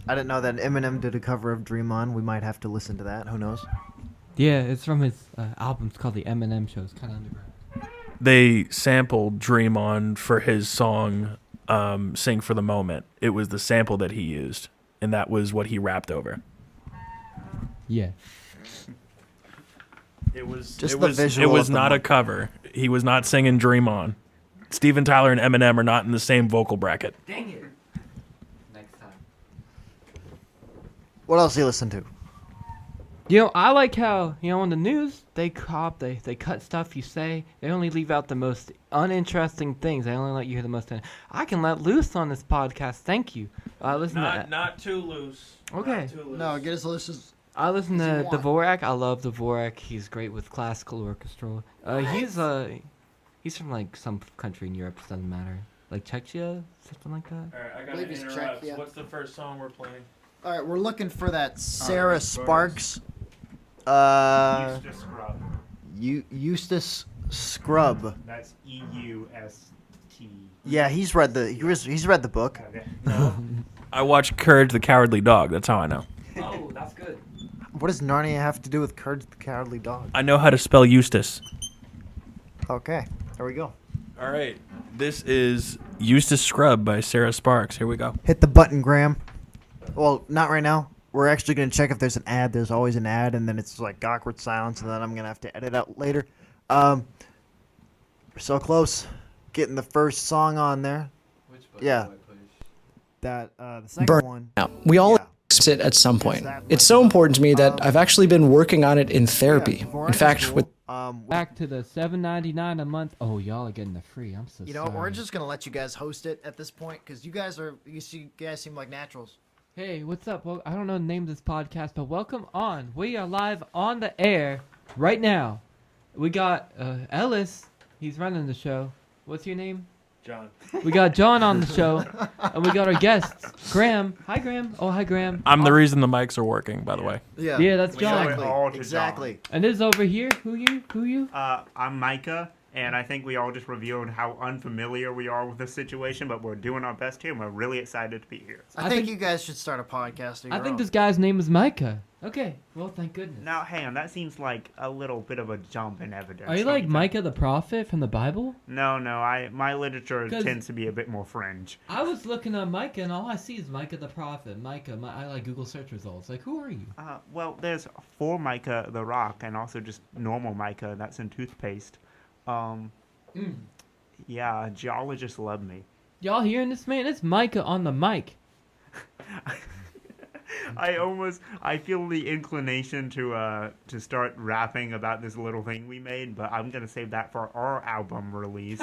I didn't know that Eminem did a cover of Dream On. We might have to listen to that. Who knows? Yeah, it's from his album. It's called The Eminem Show. It's kind of underground. They sampled Dream On for his song Sing for the Moment. It was the sample that he used, and that was what he rapped over. Yeah. It was Just it the was visual it was of the not a cover. He was not singing Dream On. Steven Tyler and Eminem are not in the same vocal bracket. Dang it. Next time. What else do you listen to? You know, I like how, on the news, they cut stuff you say. They only leave out the most uninteresting things. They only let you hear the most... I can let loose on this podcast. Thank you. Listen to... Not too loose. Okay. Not too loose. No, get as loose as... I listen As you to want. Dvorak. I love Dvorak. He's great with classical orchestral. He's from like some country in Europe. It doesn't matter. Like Czechia, something like that. All right, I believe gotta it's interrupt. Czech, yeah. What's the first song we're playing? All right, we're looking for that Sarah Sparks. Sparks. Eustace Scrubb. Eustace Scrubb. That's E-U-S-T. Yeah, he's read the book. Okay. No. I watched Courage the Cowardly Dog. That's how I know. Oh, that's good. What does Narnia have to do with Courage the Cowardly Dog? I know how to spell Eustace. Okay, there we go. All right. This is Eustace Scrubb by Sarah Sparks. Here we go. Hit the button, Graham. Well, not right now. We're actually going to check if there's an ad. There's always an ad, and then it's like awkward silence, and then I'm going to have to edit out later. We're so close. Getting the first song on there. Which Yeah. That, the second one. Now, we all Yeah. it at some point. It's so important to me that I've actually been working on it in therapy. Yeah, In fact, with Back to the $7.99 a month. Oh, y'all are getting the free. I'm so you know, sorry. we're just going to let you guys host it at this point, because you guys seem like naturals. Hey, what's up? Well, I don't know the name of this podcast, but welcome on. We are live on the air right now. We got Ellis. He's running the show. What's your name? John. We got John on the show, and we got our guests, Graham. Hi, Graham. Oh, hi, Graham. I'm the reason the mics are working, by the way. Yeah, that's We owe John. it all to Exactly. And this is over here. Who you? I'm Micah, and I think we all just revealed how unfamiliar we are with this situation, but we're doing our best here, and we're really excited to be here. I think you guys should start a podcast. I think this guy's name is Micah. Okay. Well, thank goodness. Now, hang on, that seems like a little bit of a jump in evidence. Are you don't like think? Micah the prophet from the Bible? No, my literature 'Cause- tends to be a bit more fringe. I was looking at Micah, and all I see is Micah the prophet. I like Google search results. Like, who are you? Well, there's for Micah the Rock, and also just normal Micah, that's in toothpaste. Yeah, geologists love me. Y'all hearing this, man? It's Micah on the mic. I feel the inclination to start rapping about this little thing we made, but I'm gonna save that for our album release.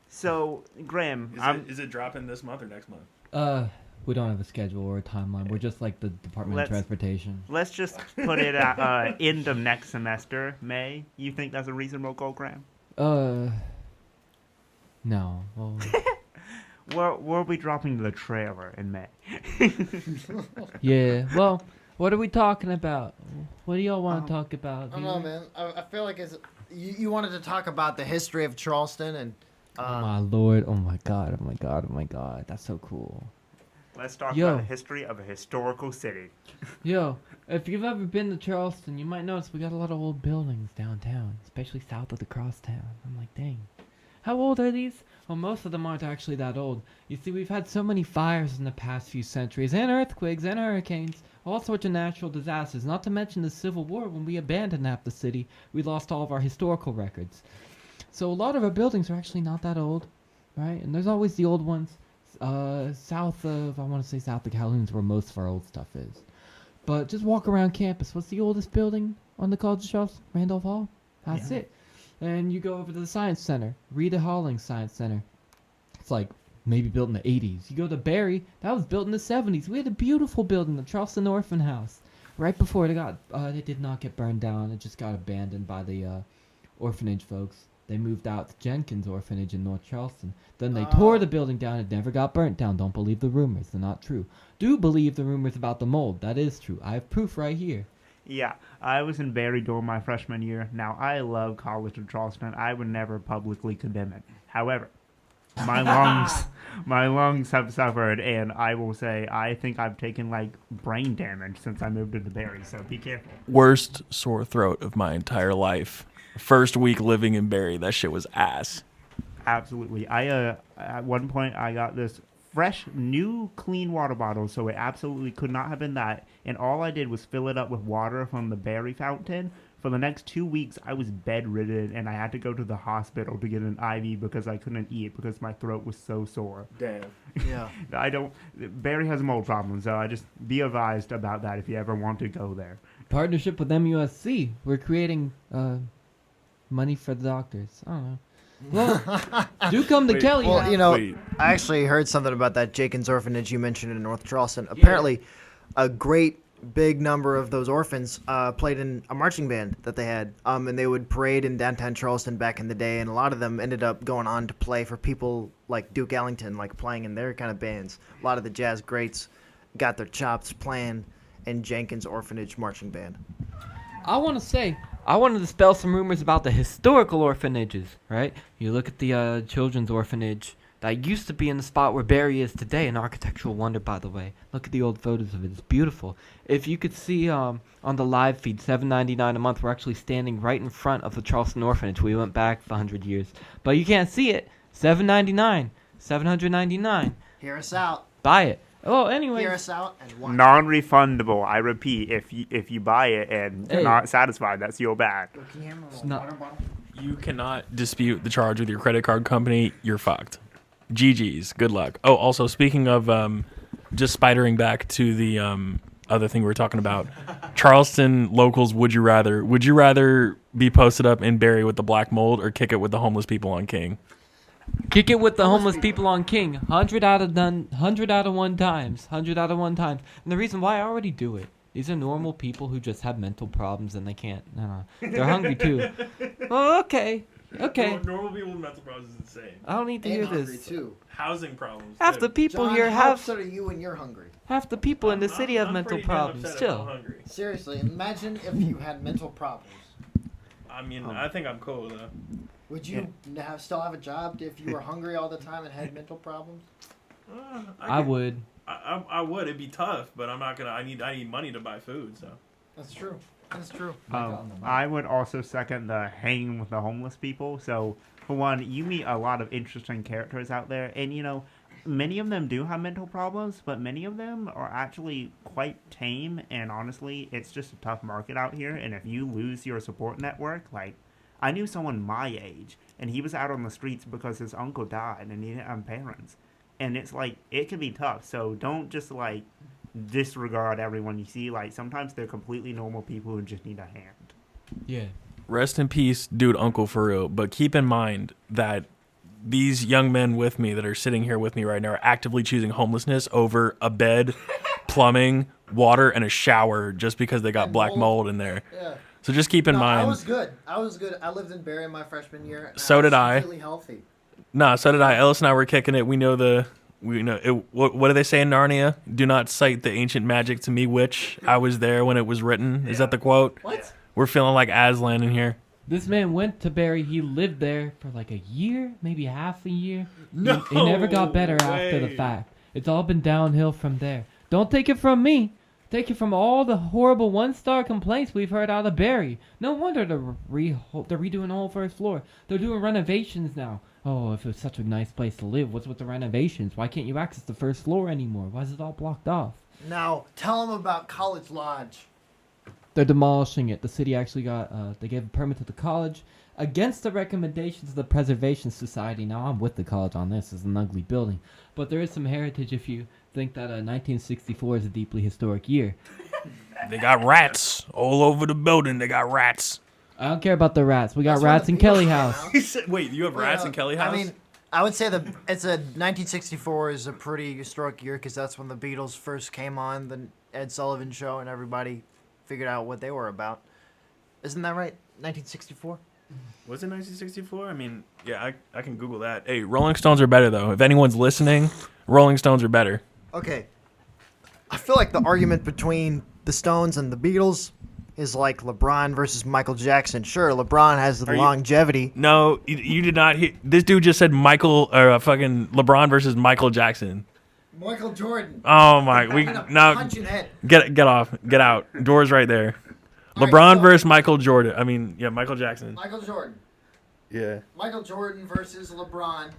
So Graham, Is it dropping this month or next month? We don't have a schedule or a timeline. We're just like the Department of Transportation. let's just put it at end of next semester, May. You think that's a reasonable goal, Graham? No. Well, We'll be dropping the trailer in May. yeah. Well, what are we talking about? What do y'all want to talk about? I don't know, man. I feel like you wanted to talk about the history of Charleston and. Oh my lord! Oh my god! Oh my god! Oh my god! That's so cool. Let's talk Yo. about the history of a historical city. Yo, if you've ever been to Charleston, you might notice we got a lot of old buildings downtown, especially south of the crosstown. I'm like, dang. How old are these? Well, most of them aren't actually that old. You see, we've had so many fires in the past few centuries, and earthquakes, and hurricanes, all sorts of natural disasters, not to mention the Civil War when we abandoned half the city. We lost all of our historical records. So a lot of our buildings are actually not that old, right? And there's always the old ones. South of Calhoun's where most of our old stuff is. But just walk around campus. What's the oldest building on the College of Charleston? Randolph Hall? That's it. And you go over to the Science Center. Rita Hollings Science Center. It's like maybe built in the 80s. You go to Barry. That was built in the 70s. We had a beautiful building, the Charleston Orphan House. Right before it did not get burned down. It just got abandoned by the orphanage folks. They moved out to Jenkins Orphanage in North Charleston. Then they tore the building down. It never got burnt down. Don't believe the rumors. They're not true. Do believe the rumors about the mold. That is true. I have proof right here. Yeah, I was in Barry during my freshman year. Now, I love College of Charleston. I would never publicly condemn it. However, my lungs have suffered, and I will say I think I've taken like brain damage since I moved into Barry. So be careful. Worst sore throat of my entire life. First week living in Barry, that shit was ass. Absolutely. I at one point I got this fresh, new, clean water bottle, so it absolutely could not have been that. And all I did was fill it up with water from the Barry fountain. For the next 2 weeks, I was bedridden, and I had to go to the hospital to get an IV because I couldn't eat because my throat was so sore. Damn. Yeah. Barry has a mold problem, so I just be advised about that if you ever want to go there. Partnership with MUSC. We're creating money for the doctors. I don't know. Well, do come to Kelly. Well, now. you know, Wait. I actually heard something about that Jenkins orphanage you mentioned in North Charleston. Apparently, a great big number of those orphans played in a marching band that they had, and they would parade in downtown Charleston back in the day, and a lot of them ended up going on to play for people like Duke Ellington, like playing in their kind of bands. A lot of the jazz greats got their chops playing in Jenkins Orphanage marching band. I want to dispel some rumors about the historical orphanages, right? You look at the children's orphanage that used to be in the spot where Barry is today, an architectural wonder, by the way. Look at the old photos of it. It's beautiful. If you could see on the live feed, $7.99 a month, we're actually standing right in front of the Charleston Orphanage. We went back 100 years. But you can't see it. $7.99. $799. Hear us out. Buy it. Oh, anyway. Hear us out and watch. Non-refundable. I repeat, if you buy it and you're not satisfied, that's your bad. Can you have a It's not- water bottle? You cannot dispute the charge with your credit card company. You're fucked. GG's. Good luck. Oh, also, speaking of just spidering back to the other thing we were talking about, Charleston locals, would you rather be posted up in Barry with the black mold or kick it with the homeless people on King? Kick it with the homeless people on King. 100 out of 1 times. 100 out of 1 times. And the reason why I already do it. These are normal people who just have mental problems and they can't. No. They're hungry too. Oh, okay. Normal people with mental problems is insane. I don't need to And hear hungry this. too. Housing problems. Half the people John, here how have upset are you when you're hungry? half the people in the city have mental problems. Chill. Seriously, imagine if you had mental problems. I mean, I think I'm cool though. Would you still have a job if you were hungry all the time and had mental problems? I would. I would. It'd be tough, but I'm not gonna. I need money to buy food. So That's true. That's true. I would also second the hanging with the homeless people. So, for one, you meet a lot of interesting characters out there, and many of them do have mental problems, but many of them are actually quite tame. And honestly, it's just a tough market out here. And if you lose your support network, like I knew someone my age, and he was out on the streets because his uncle died, and he didn't have parents. And it's like it can be tough. So don't just like disregard everyone you see. Like sometimes they're completely normal people who just need a hand. Yeah. rest in peace, dude, Uncle for real. But keep in mind that these young men with me that are sitting here with me right now are actively choosing homelessness over a bed, plumbing, water, and a shower just because they got And black mold. mold in there. Yeah. So just keep in mind. I was good. I lived in Barry my freshman year. And So I was did I. completely healthy. Nah, so did I. Ellis and I were kicking it. We know it, what do they say in Narnia? Do not cite the ancient magic to me, witch. I was there when it was written. Is that the quote? What? We're feeling like Aslan in here. This man went to Barry. He lived there for like a year, maybe half a year. No He never got better after the way. fact. It's all been downhill from there. Don't take it from me. Take it from all the horrible one-star complaints we've heard out of Barry. No wonder they're redoing the whole first floor. They're doing renovations now. Oh, if it was such a nice place to live, what's with the renovations? Why can't you access the first floor anymore? Why is it all blocked off? Now, tell them about College Lodge. They're demolishing it. The city actually they gave a permit to the college against the recommendations of the Preservation Society. Now, I'm with the college on this. It's an ugly building. But there is some heritage if you think that 1964 is a deeply historic year. They got rats all over the building. They got rats. I don't care about the rats. We got That's when rats the in Beatles Kelly came House. out. He said, "Wait, you have rats in Kelly House?" I mean, I would say it's a 1964 is a pretty historic year because that's when the Beatles first came on the Ed Sullivan Show and everybody figured out what they were about. Isn't that right? 1964. was it 1964? I mean, yeah, I can Google that. Hey, Rolling Stones are better though. If anyone's listening, Rolling Stones are better. Okay. I feel like the argument between the Stones and the Beatles is like LeBron versus Michael Jackson. Sure, LeBron has the Are you- longevity. No, you did not hear. This dude just said fucking LeBron versus Michael Jackson. Michael Jordan. Oh my, we now Punch in the head. get off, get out. Doors right there. All right, LeBron so- versus Michael Jordan. I mean, yeah, Michael Jackson. Michael Jordan. Yeah. Michael Jordan versus LeBron.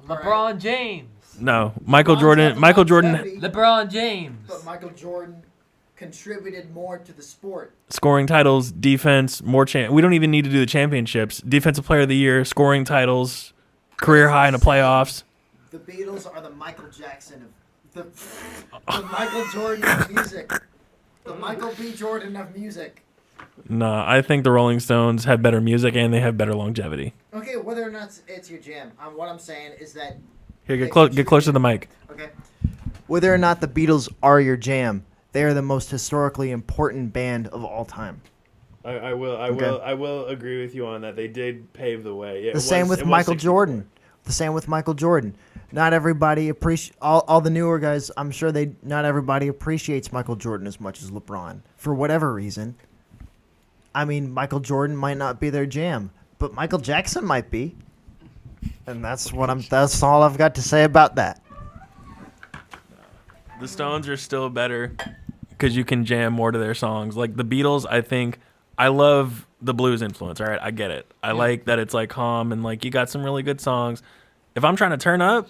All LeBron right. James. No, Michael LeBron's Jordan. got the Michael Jordan longevity, LeBron James. But Michael Jordan contributed more to the sport. scoring titles, defense, more we don't even need to do the championships. Defensive Player of the Year, scoring titles, career high in the playoffs. The Beatles are the Michael Jackson of the Michael Jordan of music. The Michael B. Jordan of music. Nah, I think the Rolling Stones have better music and they have better longevity. Okay, whether or not it's your jam, what I'm saying is that Here, get closer to the mic. okay, whether or not the Beatles are your jam, they are the most historically important band of all time. I will agree with you on that. They did pave the way. The same with Michael Jordan. The same with Michael Jordan. Not everybody appreciate all the newer guys. I'm sure not everybody appreciates Michael Jordan as much as LeBron for whatever reason. I mean, Michael Jordan might not be their jam, but Michael Jackson might be. And that's all I've got to say about that. The Stones are still better because you can jam more to their songs. Like the Beatles, I love the blues influence. All right, I get it. I like that it's like calm and like you got some really good songs. If I'm trying to turn up,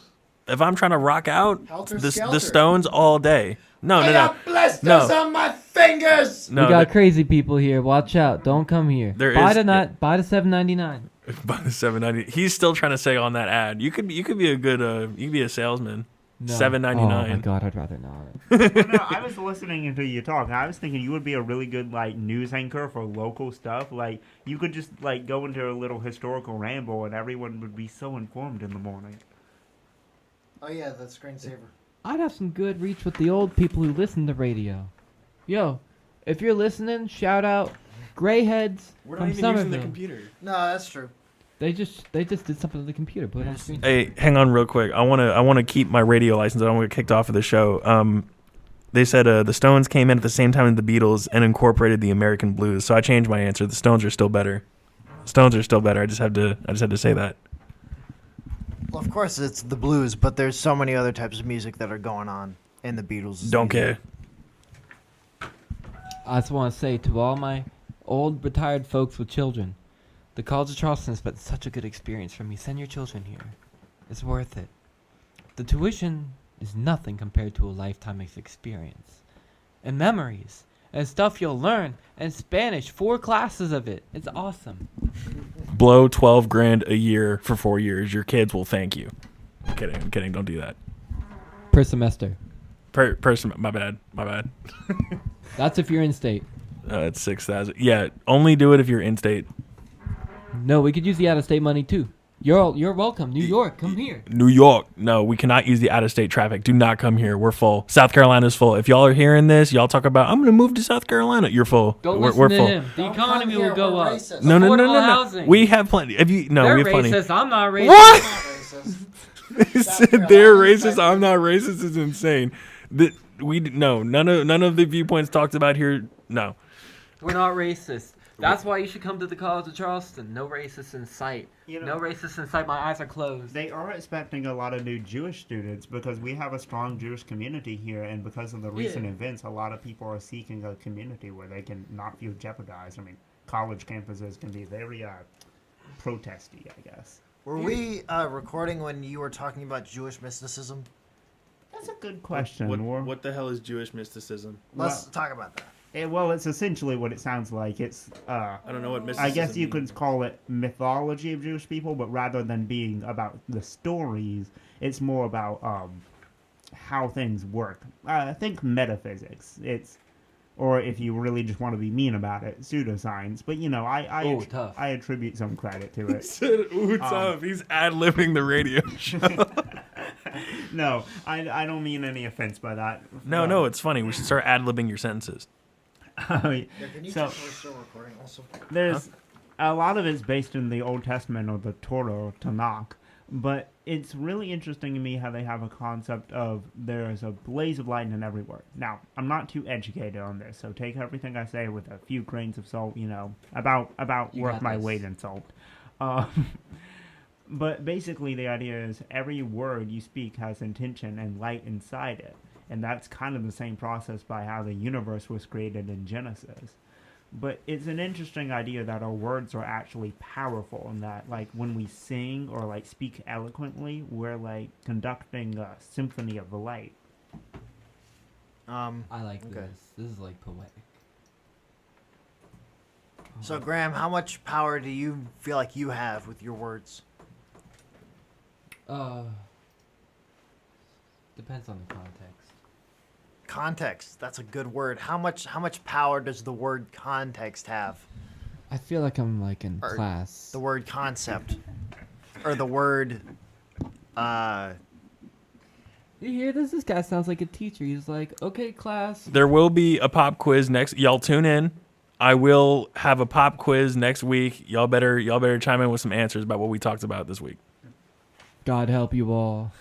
if I'm trying to rock out, Helter the Skelter. Stones all day. No. blisters No. on my fingers. No, we got crazy people here. Watch out. Don't come here. There buy is- the nut. Buy the $7.99. by the 790. He's still trying to say on that ad. You could be a good you could be a salesman. No. $7.99. Oh my god, I'd rather not. Well, no, I was listening into you talk. And I was thinking you would be a really good like news anchor for local stuff. Like you could just like go into a little historical ramble, and everyone would be so informed in the morning. Oh yeah, the screensaver. I'd have some good reach with the old people who listen to radio. Yo, if you're listening, shout out Greyheads from Somerville. computer. No, that's true. They just did something to the computer. Put it on screen. Hey, hang on real quick. I want to keep my radio license. I don't want to get kicked off of the show. They said the Stones came in at the same time as the Beatles and incorporated the American blues. So I changed my answer. The Stones are still better. Stones are still better. I just had to say that. Well, of course it's the blues, but there's so many other types of music that are going on in the Beatles. Don't care. I just want to say to all my old retired folks with children, the College of Charleston has been such a good experience for me. Send your children here. It's worth it. The tuition is nothing compared to a lifetime of experience. And memories. And stuff you'll learn. And Spanish. 4 classes of it. It's awesome. Blow $12,000 a year for 4 years. Your kids will thank you. I'm kidding. Don't do that. Per semester. My bad. That's if you're in state. It's 6,000. Yeah, only do it if you're in state. No, we could use the out-of-state money too. You're welcome. New York, come here. New York. No, we cannot use the out-of-state traffic. Do not come here. We're full. South Carolina's full. If y'all are hearing this, y'all talk about, I'm going to move to South Carolina. You're full. Don't we're listen to full. him. The economy will go up. No. Affordable housing. We have plenty. We They're have plenty. racist. I'm not racist. What? He said they're racist. I'm not racist. Is insane. None of the viewpoints talked about here. No. We're not racist. That's why you should come to the College of Charleston. No racists in sight. No racists in sight. My eyes are closed. They are expecting a lot of new Jewish students because we have a strong Jewish community here, and because of the recent events, a lot of people are seeking a community where they can not feel jeopardized. I mean, college campuses can be very protesty, I guess. Were we recording when you were talking about Jewish mysticism? That's a good question. What the hell is Jewish mysticism? Let's talk about that. Well, it's essentially what it sounds like. It's I don't know what mysticism I guess you means. could call it mythology of Jewish people, but rather than being about the stories, it's more about how things work. I think metaphysics. Or if you really just want to be mean about it, pseudoscience. But Tough. I attribute some credit to it. Said, ooh, tough. He's ad-libbing the radio show. No, I don't mean any offense by that. No, it's funny. We should start ad-libbing your sentences. Yeah, can you So- check we're still recording also? There's a lot of it's based in the Old Testament or the Torah or Tanakh, but it's really interesting to me how they have a concept of there's a blaze of light in every word. Now, I'm not too educated on this, so take everything I say with a few grains of salt, about You worth got my this. weight in salt. But basically the idea is every word you speak has intention and light inside it. And that's kind of the same process by how the universe was created in Genesis. But it's an interesting idea that our words are actually powerful, and that like when we sing or like speak eloquently, we're like conducting a symphony of the light. I like Okay. this. This is like poetic. So Graham, how much power do you feel like you have with your words? Depends on the context. Context. That's a good word. How much power does the word context have? I feel like I'm like in Or class. The word concept, or the word. You hear this? This guy sounds like a teacher. He's like, okay, class. There will be a pop quiz next. Y'all tune in. I will have a pop quiz next week. Y'all better chime in with some answers about what we talked about this week. God help you all.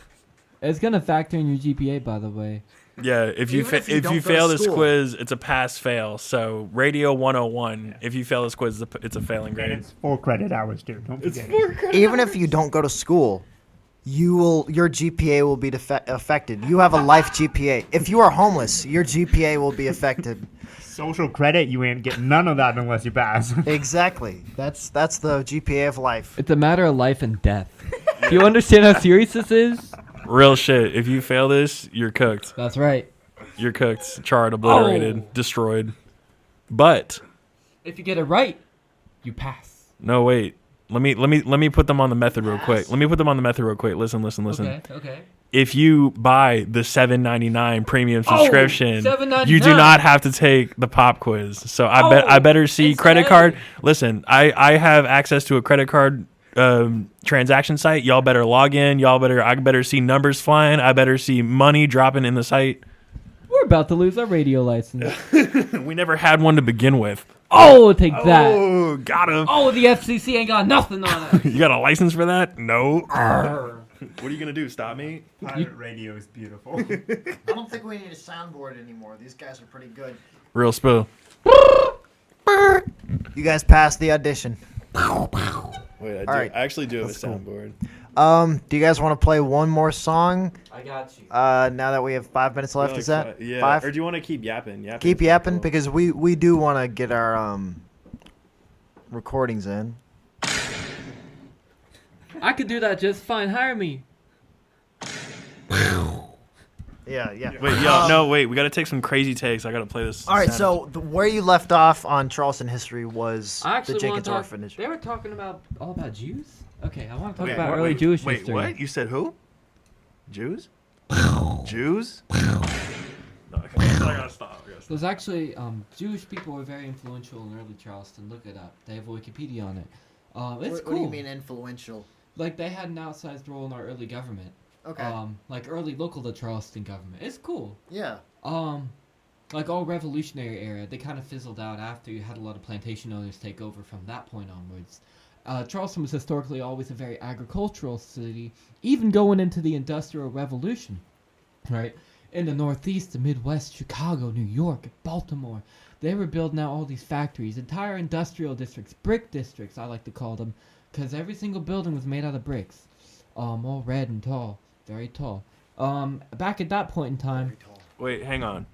It's gonna factor in your GPA, by the way. Yeah, if you Even if you if don't you go to fail this school. quiz, it's a pass fail. So radio 101. If you fail this quiz, it's a failing And grade. it's 4 credit hours too. Don't forget it. Even if you don't go to school, your GPA will be affected. You have a life GPA. If you are homeless, your GPA will be affected. Social credit, you ain't getting none of that unless you pass. Exactly. That's the GPA of life. It's a matter of life and death. Do you understand how serious this is? Real shit. If you fail this, you're cooked. That's right. You're cooked, charred, obliterated, destroyed. But If you get it right, you pass. no, wait. Let me put them on the method real quick. Listen. Okay. If you buy the $7.99 premium subscription, $7.99. you do not have to take the pop quiz. So I better see it's credit nice. card. Listen, I have access to a credit card transaction site. Y'all better log in. I better see numbers flying. I better see money dropping in the site. We're about to lose our radio license. We never had one to begin with. Oh, take that. Oh, got him. Oh, the FCC ain't got nothing on it. You got a license for that? No. Arr. What are you gonna do? Stop me? Pirate radio is beautiful. I don't think we need a soundboard anymore. These guys are pretty good. Real spill. You guys passed the audition. Wait, All right. I actually do have a That's cool. soundboard. Do you guys want to play one more song? I got you. Now that we have 5 minutes left, is that Yeah. 5? Or do you want to keep yapping? Keep yapping because we do want to get our recordings in. I could do that just fine. Hire me. Yeah. Wait, no, wait. We got to take some crazy takes. I got to play this. All right, sound. so where you left off on Charleston history was I the actually want Jenkins to talk. Orphanage. They were talking all about Jews. Okay, I want to talk Wait, about what- early wait, Jewish wait, history. what? You said who? Jews? Jews? No, I gotta stop. There's actually Jewish people were very influential in early Charleston. Look it up. They have Wikipedia on it. It's cool. What do you mean influential? Like they had an outsized role in our early government. Okay. Like early local to Charleston government. It's cool. Yeah. Like all Revolutionary era, they kind of fizzled out after you had a lot of plantation owners take over from that point onwards. Charleston was historically always a very agricultural city, even going into the Industrial Revolution, right? In the Northeast, the Midwest, Chicago, New York, Baltimore, they were building out all these factories, entire industrial districts, brick districts, I like to call them, because every single building was made out of bricks, all red and tall, very tall. Back at that point in time, Wait, hang on.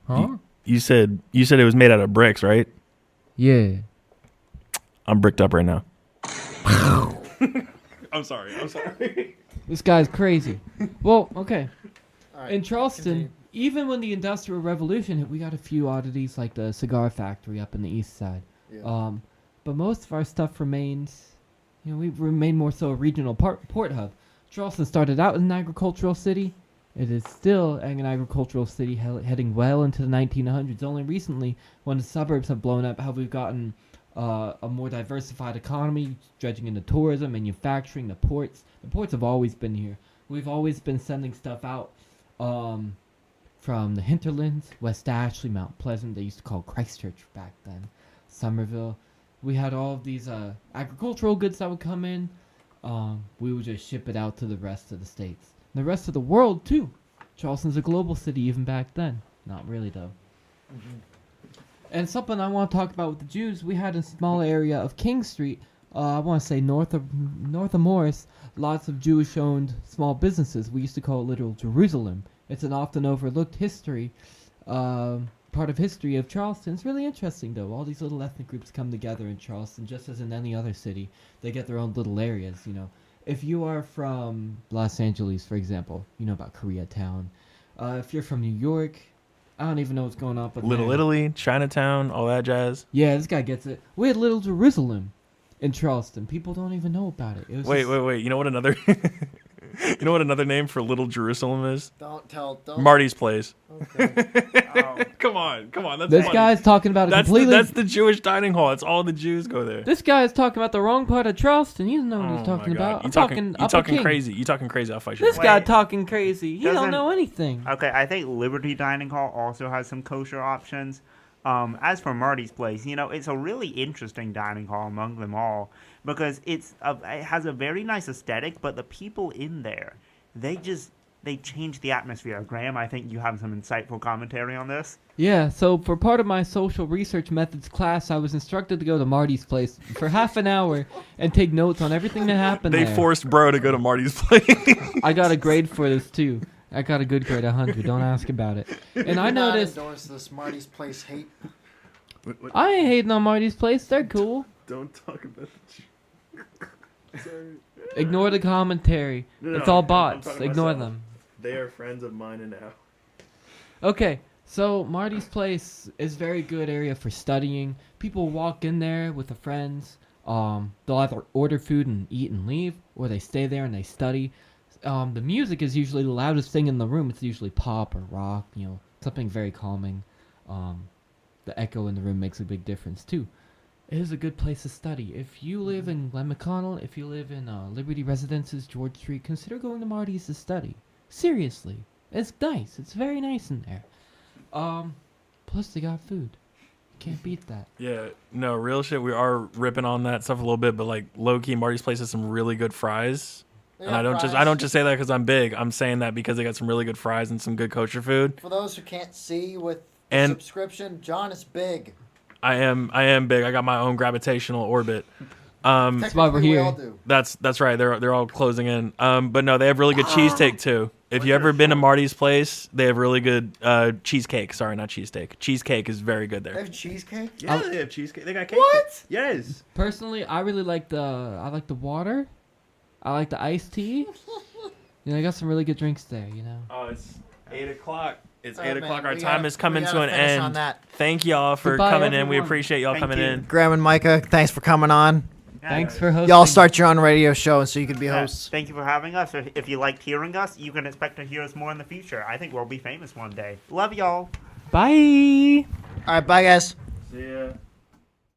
huh? You said it was made out of bricks, right? Yeah. I'm bricked up right now. I'm sorry. This guy's crazy. Well, okay. All right. In Charleston, continue. even when the Industrial Revolution hit, we got a few oddities like the cigar factory up in the east side. Yeah. But most of our stuff remains, we remain more so a regional port hub. Charleston started out as an agricultural city, It is still an agricultural city heading well into the 1900s. Only recently, when the suburbs have blown up, have we gotten a more diversified economy, stretching into tourism, manufacturing, the ports. The ports have always been here. We've always been sending stuff out from the hinterlands, West Ashley, Mount Pleasant, they used to call Christchurch back then, Somerville. We had all of these agricultural goods that would come in. We would just ship it out to the rest of the states. And the rest of the world, too. Charleston's a global city even back then. Not really, though. And something I want to talk about with the Jews, we had a small area of King Street, I want to say north of Morris, lots of Jewish-owned small businesses. We used to call it Little Jerusalem. It's an often overlooked history, part of history of Charleston. It's really interesting, though. All these little ethnic groups come together in Charleston, just as in any other city. They get their own little areas, you know. If you are from Los Angeles, for example, you know about Koreatown. If you're from New York, I don't even know what's going on. But Little Italy, Chinatown, all that jazz. Yeah, this guy gets it. We had Little Jerusalem in Charleston. People don't even know about it. Wait. You know what another name for Little Jerusalem is? Don't. Marty's Place. Okay. Come on. That's This funny. guy's talking about a That's completely... that's the Jewish dining hall. It's all the Jews go there. This guy is talking about the wrong part of Charleston. He doesn't know what Oh he's talking my God. about. You I'm talking Upper King. crazy. You talking crazy. I'll fight you. This Wait. guy talking crazy. He don't Doesn't- know anything. Okay, I think Liberty Dining Hall also has some kosher options. As for Marty's Place, you know, it's a really interesting dining hall among them all because it has a very nice aesthetic, but the people in there, they change the atmosphere. Graham, I think you have some insightful commentary on this. Yeah, so for part of my social research methods class, I was instructed to go to Marty's Place for half an hour and take notes on everything that happened They there. forced bro to go to Marty's Place. I got a grade for this, too. I got a good grade, 100. Don't ask about it. And I Do not noticed... endorse this Marty's Place hate. I ain't hating on Marty's Place. They're cool. Don't talk about the Sorry. Ignore the commentary. No, It's all I'm bots. talking Ignore myself. them. They are friends of mine and now. Okay, so Marty's Place is a very good area for studying. People walk in there with their friends. They'll either order food and eat and leave, or they stay there and they study. The music is usually the loudest thing in the room. It's usually pop or rock, you know, something very calming. The echo in the room makes a big difference too. It is a good place to study. If you live in Glen McConnell, if you live in Liberty Residences, George Street, consider going to Marty's to study. Seriously, it's nice. It's very nice in there. Plus they got food. Can't beat that. Yeah, no, real shit. We are ripping on that stuff a little bit, but like low key, Marty's Place has some really good fries. They And got I don't fries. just say that because I'm big. I'm saying that because they got some really good fries and some good kosher food. For those who can't see with the And- subscription, John is big. I am big. I got my own gravitational orbit. That's why we're Technically, we here. all do. That's right. They're all closing in. But no, they have really good cheesesteak too. If you ever been to Marty's Place, they have really good cheesecake. Sorry, not cheesesteak. Cheesecake is very good They there. have cheesecake? Yeah, they have cheesecake. They got cake. What? Yes. Personally, I really like the water. I like the iced tea. You know, I got some really good drinks there, you know. Oh, it's 8:00. It's Oh, 8:00. man, Our we time gotta- is coming we to gotta an finish on end. that. Thank y'all for Goodbye, coming in. We everyone. appreciate y'all Thank coming you. in. Graham and Micah, thanks for coming on. Thanks for hosting. Y'all start your own radio show, and so you could be Yeah, hosts. thank you for having us. If you liked hearing us, you can expect to hear us more in the future. I think we'll be famous one day. Love y'all. Bye. All right, bye, guys. See ya.